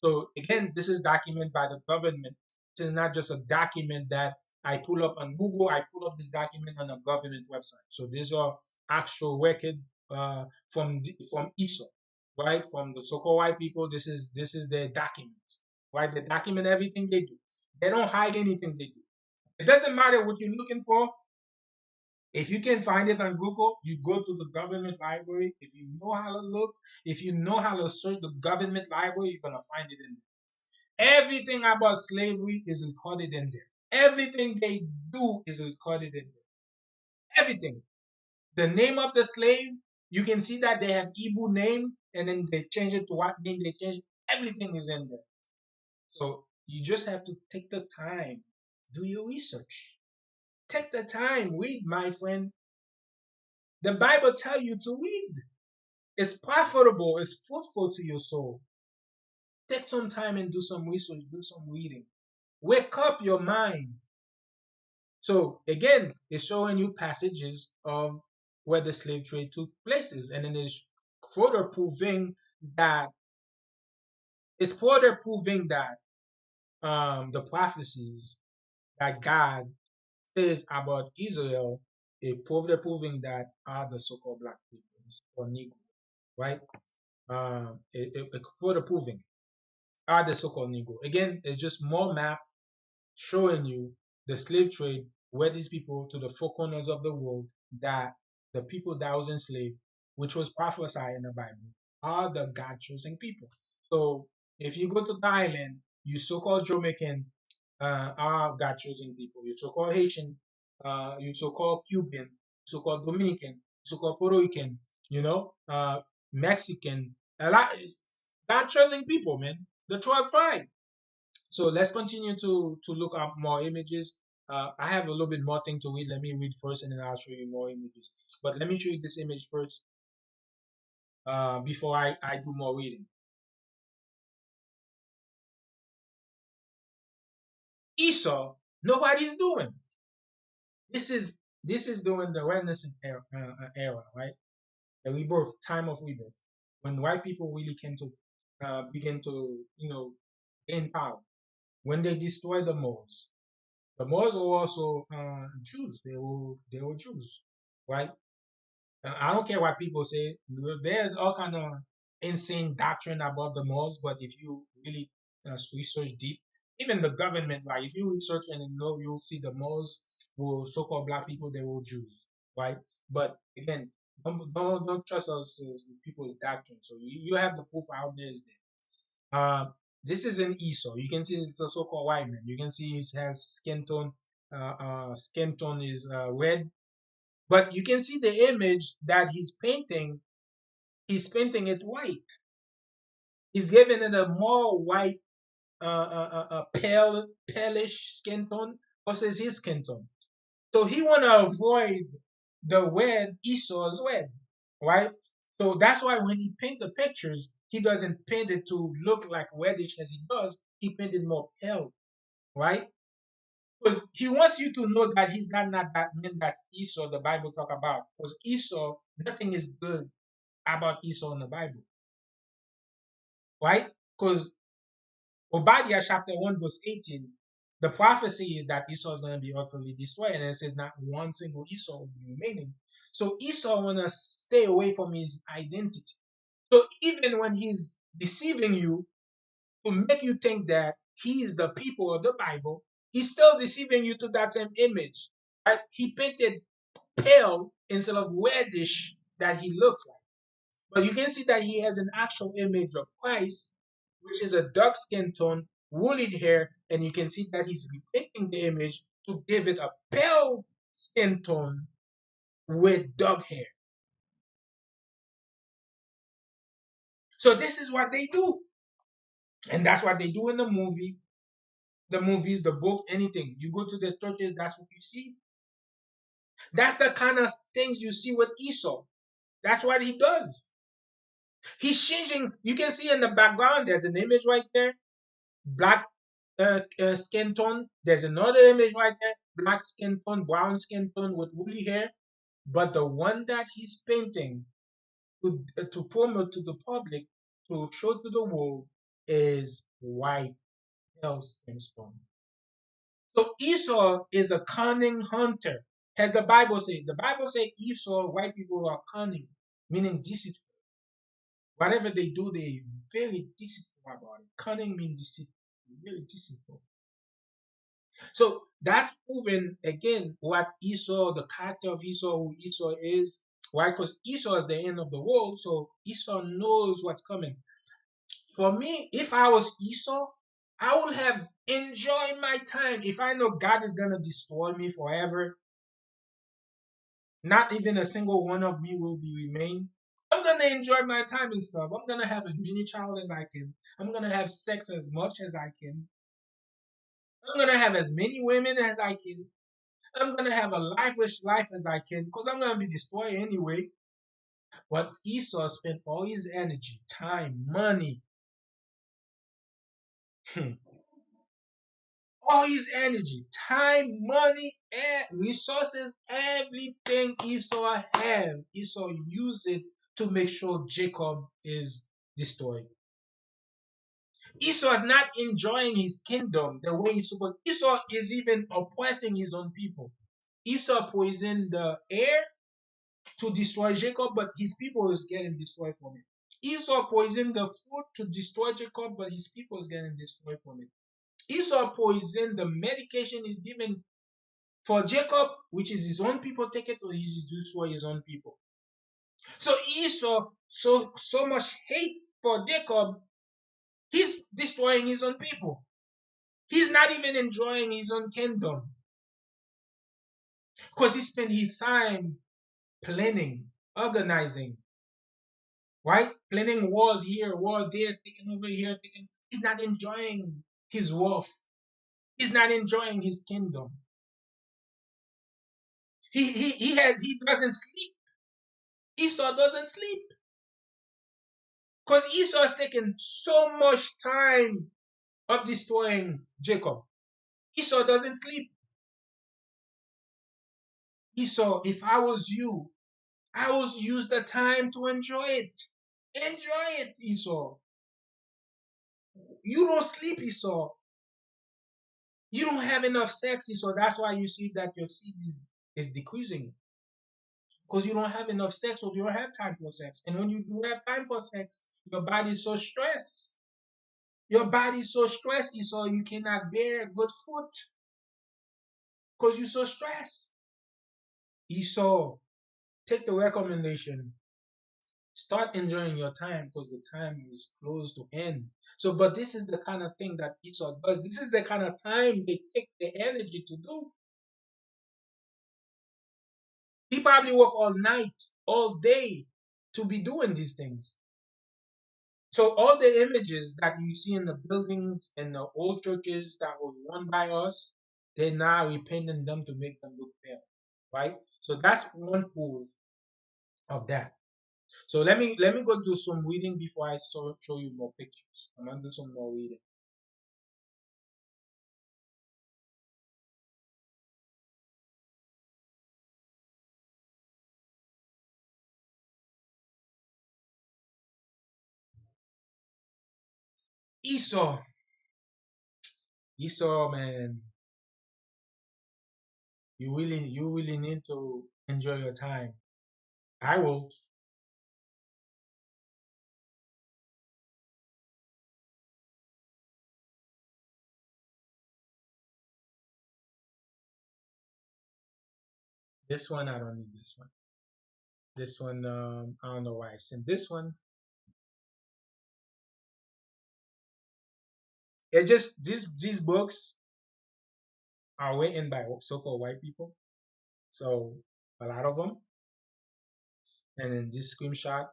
S1: So again, this is documented by the government. This is not just a document that I pull up on Google. I pull up this document on a government website. So these are actual record from Esau, right? From the so-called white people. This is their documents, right? They document everything they do. They don't hide anything they do. It doesn't matter what you're looking for. If you can find it on Google, you go to the government library. If you know how to look, if you know how to search the government library, you're gonna find it in there. Everything about slavery is recorded in there. Everything they do is recorded in there. Everything. The name of the slave, you can see that they have Igbo name, and then they change it to what name they change. Everything is in there. So you just have to take the time, do your research. Take the time, read, my friend. The Bible tells you to read. It's profitable, it's fruitful to your soul. Take some time and do some research, do some reading. Wake up your mind. So again, it's showing you passages of where the slave trade took places, and then it's further proving that the prophecies that God says about Israel is further proving that are the so-called black people or Negro, right? It further proving are the so-called Negro. Again, it's just more map showing you the slave trade, where these people to the four corners of the world, that the people that was enslaved, which was prophesied in the Bible, are the God chosen people. So if you go to Thailand, you so-called Jamaican are God chosen people. You so-called Haitian, you so-called Cuban, so-called Dominican, so-called Puerto Rican, Mexican, a lot God chosen people, man. The 12 tribe. So let's continue to look up more images. I have a little bit more thing to read. Let me read first, and then I'll show you more images. But let me show you this image first before I do more reading. Esau, nobody's doing. This is during the Renaissance era, right? The rebirth, time of rebirth, when white people really came to begin to gain power. When they destroyed the Moors. The Moors were also Jews. They were Jews, right? I don't care what people say. There's all kind of insane doctrine about the Moors, but if you really research deep, even the government, right? If you research and you'll see the Moors were so-called black people. They were Jews, right? But again, don't trust us people's doctrine. So you have the proof out there. Is there? This is an Esau. You can see it's a so-called white man. You can see he has skin tone. Skin tone is red, but you can see the image that he's painting. He's painting it white. He's giving it a more white, palish skin tone versus his skin tone. So he want to avoid the red Esau's red, right? So that's why when he paint the pictures, he doesn't paint it to look like reddish as he does. He painted more pale, right? Because he wants you to know that he's not that man that's Esau the Bible talk about. Because Esau, nothing is good about Esau in the Bible, right? Because Obadiah chapter 1 verse 18, the prophecy is that Esau is going to be utterly destroyed, and it says not one single Esau will be remaining. So Esau want to stay away from his identity. So even when he's deceiving you to make you think that he is the people of the Bible, he's still deceiving you to that same image. Right? He painted pale instead of reddish that he looks like. But you can see that he has an actual image of Christ, which is a dark skin tone, woolly hair, and you can see that he's repainting the image to give it a pale skin tone with dark hair. So this is what they do. And that's what they do in the movies, the book, anything. You go to the churches, that's what you see. That's the kind of things you see with Esau. That's what he does. He's changing. You can see in the background, there's an image right there, black skin tone. There's another image right there, black skin tone, brown skin tone with woolly hair, but the one that he's painting to promote to the public, to show to the world, is white, pale skin tone. So Esau is a cunning hunter, as the Bible says. The Bible says Esau, white people are cunning, meaning deceitful. Whatever they do, they very deceitful about it. Cunning means deceitful, very deceitful. So that's proven again what Esau, the character of Esau, who Esau is. Why? Because Esau is the end of the world, so Esau knows what's coming. For me, if I was Esau, I would have enjoyed my time. If I know God is gonna destroy me forever, not even a single one of me will be remain. I'm gonna enjoy my time and stuff. I'm gonna have as many child as I can. I'm gonna have sex as much as I can. I'm gonna have as many women as I can. I'm gonna have a lavish life as I can, because I'm gonna be destroyed anyway. But Esau spent all his energy, time, money, all his energy, time, money, resources, everything Esau had, Esau used it to make sure Jacob is destroyed. Esau is not enjoying his kingdom the way he's supposed. Esau is even oppressing his own people. Esau poisoned the air to destroy Jacob, but his people is getting destroyed from it. Esau poisoned the food to destroy Jacob, but his people is getting destroyed from it. Esau poisoned the medication he's given for Jacob, which is his own people take it, or he's destroy his own people. So Esau, so much hate for Jacob, he's destroying his own people. He's not even enjoying his own kingdom because he spent his time planning, organizing, right? Planning wars here, war there, taking over here, taking. He's not enjoying his wealth. He's not enjoying his kingdom. He doesn't sleep. Esau doesn't sleep because Esau is taking so much time of destroying Jacob. Esau doesn't sleep. Esau, if I was you, I would use the time to enjoy it. Enjoy it, Esau. You don't sleep, Esau. You don't have enough sex, Esau. That's why you see that your seed is decreasing. Because you don't have enough sex, or you don't have time for sex. And when you do have time for sex, your body is so stressed. Your body is so stressed, Esau, you cannot bear good food because you're so stressed. Esau, take the recommendation. Start enjoying your time because the time is close to end. So, but this is the kind of thing that Esau does. This is the kind of time they take the energy to do. He probably work all night, all day to be doing these things. So all the images that you see in the buildings and the old churches that was run by us, they're now repainting them to make them look better, right? So that's one proof of that. So let me go do some reading before I show you more pictures. I'm gonna do some more reading. Esau, Esau, man, you really need to enjoy your time. I will. This one I don't need this one. This one I don't know why I sent this one. It just these books are written by so-called white people. So a lot of them, and then this screenshot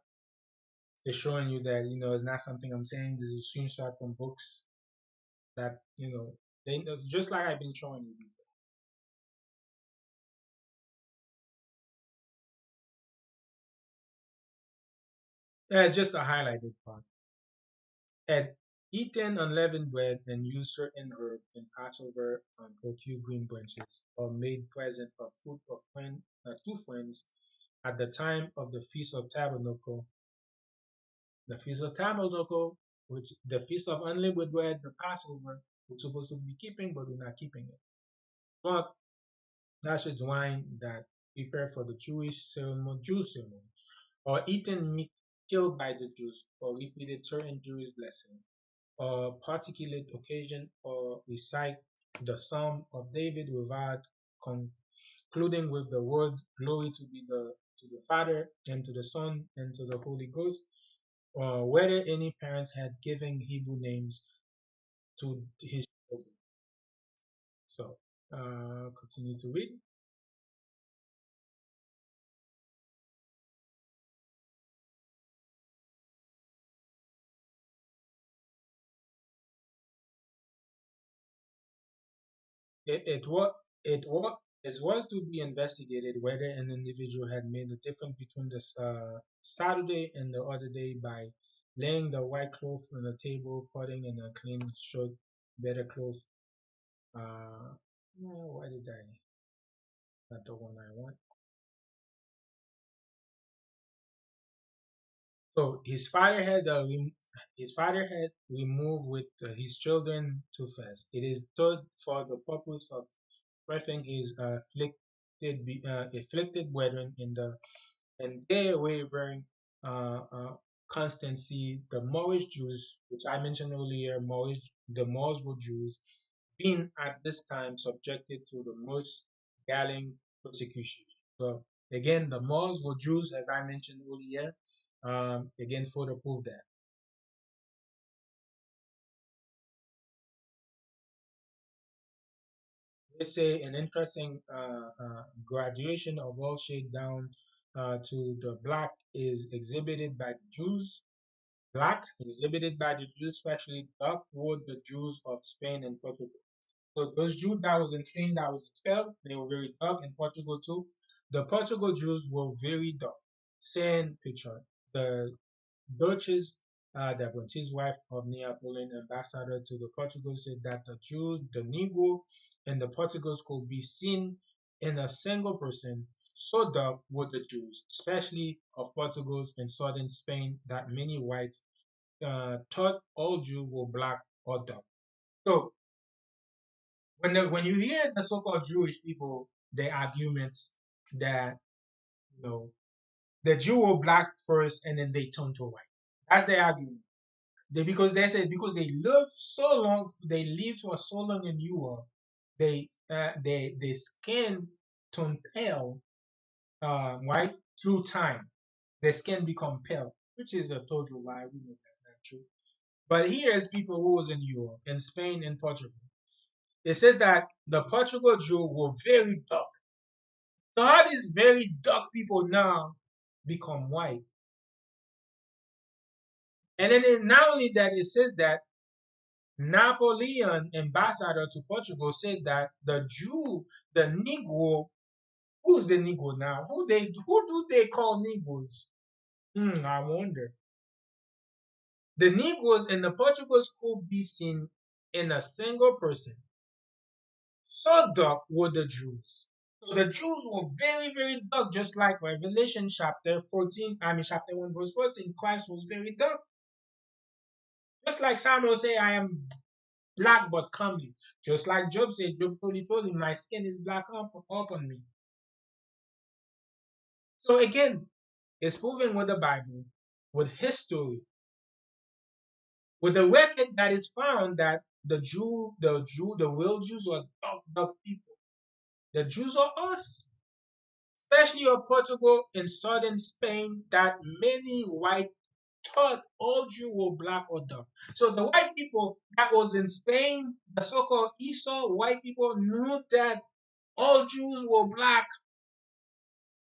S1: is showing you that it's not something I'm saying. This is a screenshot from books that they just like I've been showing you before. Yeah, just a highlighted part. And eaten unleavened bread and use certain herbs in Passover and procure green branches, or made present of food of to friends at the time of the Feast of Tabernacle. The Feast of Tabernacle, which the Feast of Unleavened Bread, the Passover, we're supposed to be keeping, but we're not keeping it. But that's just wine that prepared for the Jewish ceremony, Jewish ceremony, or eaten meat killed by the Jews, or repeated certain Jewish blessing, or particular occasion, or recite the Psalm of David without concluding with the word glory to the Father and to the Son and to the Holy Ghost, or whether any parents had given Hebrew names to his children. So continue to read. It was it was to be investigated whether an individual had made a difference between the Saturday and the other day by laying the white cloth on the table, putting in a clean shirt, better cloth. No, why did I? Not the one I want. So his father had removed with his children to fast. It is thought for the purpose of preferring his afflicted brethren in the and their wavering constancy. The Moorish Jews, which I mentioned earlier, the Moors were Jews, being at this time subjected to the most galling persecution. So again, the Moors were Jews, as I mentioned earlier. Again, further proof that. They say an interesting graduation of all shade down to the black is exhibited by the Jews. Black exhibited by the Jews, especially dark, were the Jews of Spain and Portugal. So those Jews that was in Spain that was expelled, they were very dark. In Portugal too, the Portugal Jews were very dark. Same picture. The Duchess, the Bronte's wife of Neapolitan ambassador to the Portugal, said that the Jews, the Negro, and the Portugals could be seen in a single person. So dark were the Jews, especially of Portugal's in southern Spain, that many whites thought all Jews were black or dark. So when you hear the so-called Jewish people, their arguments that you know the Jew were black first and then they turn to white. That's their argument. Because they said because they lived so long, they lived for so long in Europe, they skin turn pale, right through time. Their skin become pale, which is a total lie. We know that's not true. But here is people who was in Europe, in Spain and Portugal. It says that the Portugal Jew were very dark. So how these very dark people now become white? And then not only that, it says that Napoleon, ambassador to Portugal, said that the Jew, the Negro, who's the Negro now? Who do they call Negroes? I wonder. The Negroes and the Portugals could be seen in a single person. So dark were the Jews. So the Jews were very, very dark, just like Revelation chapter 14, chapter 1, verse 14. Christ was very dark. Just like Samuel say, I am black but comely. Just like Job said, Job told him, my skin is black up on me. So again, it's proven with the Bible, with history, with the record that is found that the real Jews are dark people. The Jews are us, especially of Portugal and southern Spain, that many white thought all Jews were black or dark. So the white people that was in Spain, the so-called Esau white people knew that all Jews were black.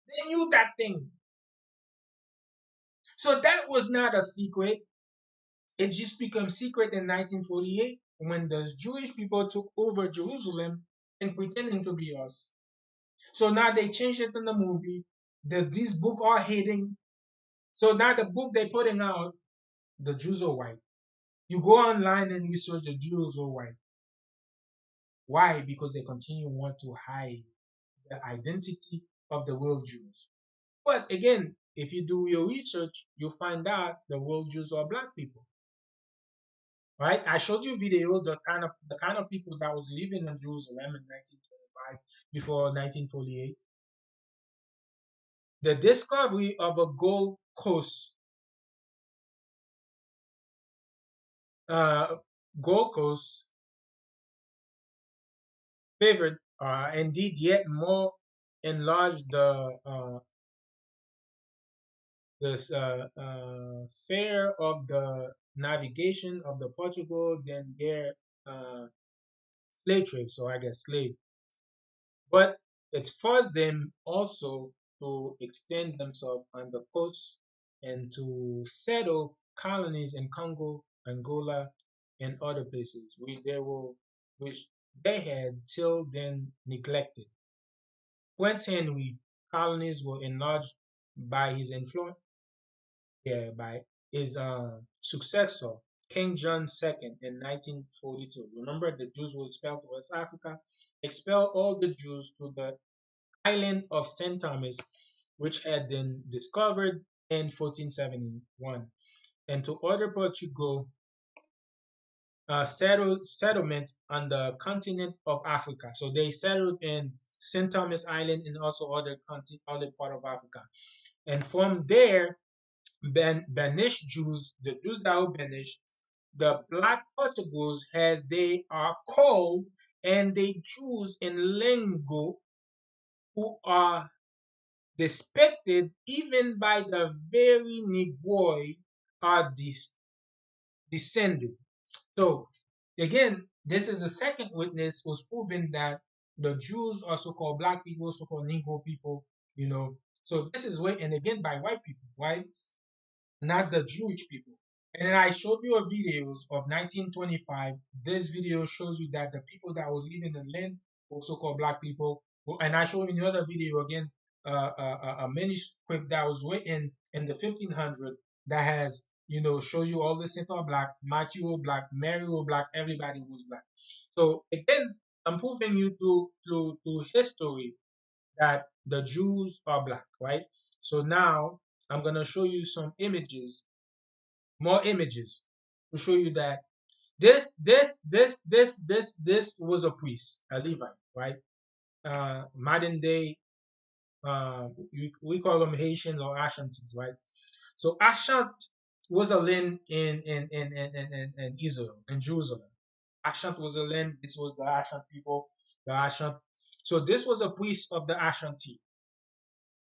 S1: They knew that thing. So that was not a secret. It just became secret in 1948 when the Jewish people took over Jerusalem and pretending to be us. So now they changed it in the movie. These books are hidden. So now the book they're putting out, the Jews are white. You go online and research the Jews are white. Why? Because they continue want to hide the identity of the world Jews. But again, if you do your research, you'll find out the world Jews are black people. Right? I showed you a video the kind of people that was living in Jerusalem in 1925 before 1948. The discovery of a uh, Gold Coast favored, indeed, yet more enlarged the fare of the navigation of the Portugal than their uh, slave trade. So I guess slave, but it's forced them also to extend themselves on the coast and to settle colonies in Congo, Angola, and other places which they had till then neglected. Prince Henry colonies were enlarged by his influence, yeah, by his successor, King John II, in 1942. Remember, the Jews were expelled to West Africa, expelled all the Jews to the island of St. Thomas, which had been discovered in 1471, and to order Portugal settlement on the continent of Africa. So they settled in St. Thomas Island and also other part of Africa. And from there, banished Jews, the Jews that were banished, the Black Portugals, as they are called, and the Jews in lingo who are depicted even by the very Negroid are descended. So again, this is the second witness was proving that the Jews are so-called black people, so-called Negro people, you know. So this is way, and again by white people, right? Not the Jewish people. And then I showed you a videos of 1925. This video shows you that the people that were living in the land were so-called black people. And I showed you another video again, a manuscript that was written in the 1500 that has, shows you all the saints are black, Matthew was black, Mary was black, everybody was black. So again, I'm proving you through history that the Jews are black, right? So now I'm gonna show you some images, more images, to show you that this was a priest, a Levite, right? Modern day, we call them Haitians or Ashantis, right? So Ashant was a land in Israel, in Jerusalem. Ashant was a land. This was the Ashant people, the Ashant. So this was a priest of the Ashanti,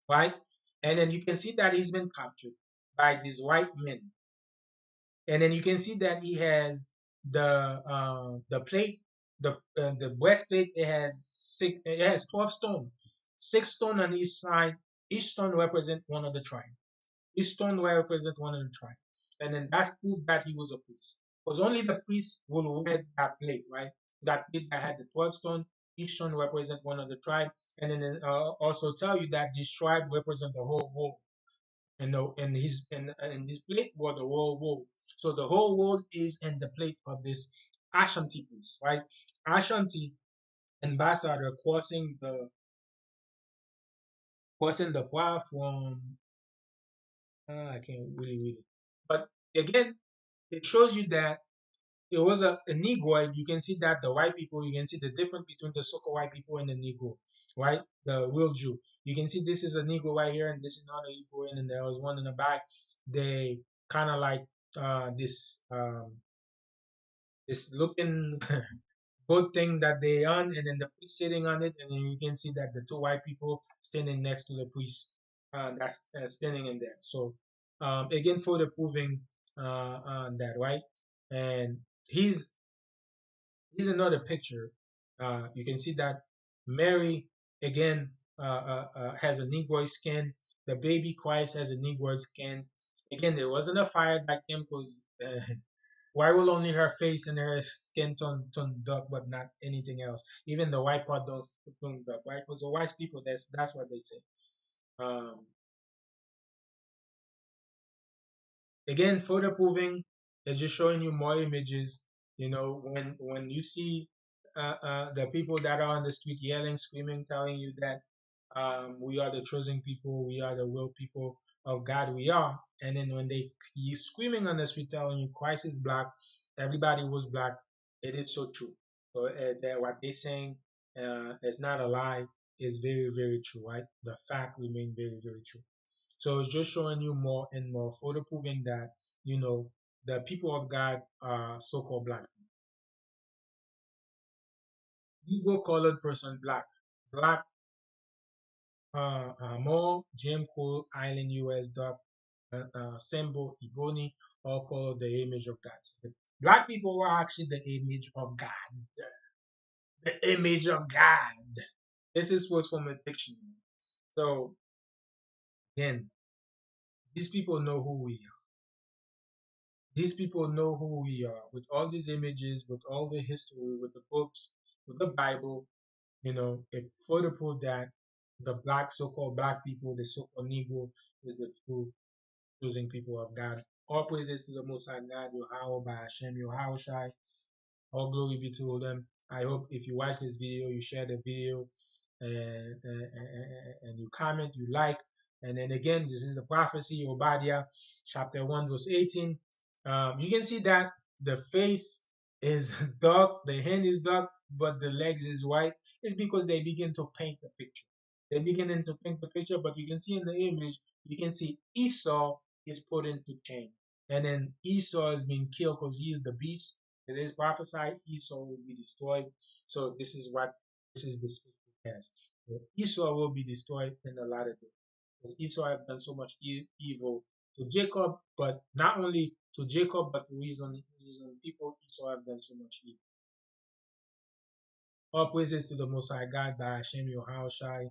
S1: right? And then you can see that he's been captured by these white men. And then you can see that he has the plate, the breastplate. It has 12 stone, 6 stone on each side. Each stone represent one of the tribe. Each stone represent one of the tribe. And then that's proof that he was a priest. Because only the priest will wear that plate, right? That plate that had the 12 stone. Each stone represent one of the tribe, and then also tell you that this tribe represent the whole world, and his plate was the whole world. So the whole world is in the plate of this Ashanti priest, right? Ashanti ambassador crossing the path from I can't really read it, but again, it shows you that it was a Negroid. You can see that the white people, you can see the difference between the so-called white people and the Negro, right? The real Jew. You can see this is a Negro right here, and this is not a Negro, and then there was one in the back. They kind of like this looking boat thing that they on, and then the priest sitting on it, and then you can see that the two white people standing next to the priest that's standing in there. So again, further proving that, right? And he's here's another picture. You can see that Mary again has a Negroid skin. The baby Christ has a Negroid skin. Again, there wasn't a fire back then because why will only her face and her skin turn dark, but not anything else? Even the white part does turn dark, right? Because the white people, that's what they say. Um, Again, further proving It's just showing you more images. You know, when you see the people that are on the street yelling, screaming, telling you that we are the chosen people, we are the will people of God, we are. And then when they you screaming on the street telling you Christ is black, everybody was black, it is so true. So that what they're saying is not a lie, is very, very true, right? The fact remain very, very true. So it's just showing you more and more, further proving that, you know, the people of God are so-called black. You go colored person black. Black, more Jim Crow, Island, US, dark, symbol, Ebony, all called the image of God. So black people were actually the image of God. The image of God. This is what's from a dictionary. So again, these people know who we are. These people know who we are with all these images, with all the history, with the books, with the Bible. You know, it further proved that the black, so-called black people, the so-called Negro, is the true choosing people of God. All praises to the Most High God, Yahweh, by Hashem, Yahweh. All glory be to them. I hope if you watch this video, you share the video, and you comment, you like. And then again, this is the prophecy, Obadiah chapter 1, verse 18. You can see that the face is dark, the hand is dark, but the legs is white. It's because they begin to paint the picture. They're beginning to paint the picture, but you can see in the image, you can see Esau is put into chain. And then Esau is being killed because he is the beast. It is prophesied Esau will be destroyed. So this is the scripture has. Esau will be destroyed in the latter day. Because Esau have done so much evil to Jacob, but not only to Jacob, but to reason people Esau have done so much evil. All praises to the Most High God by Hashem Yohai.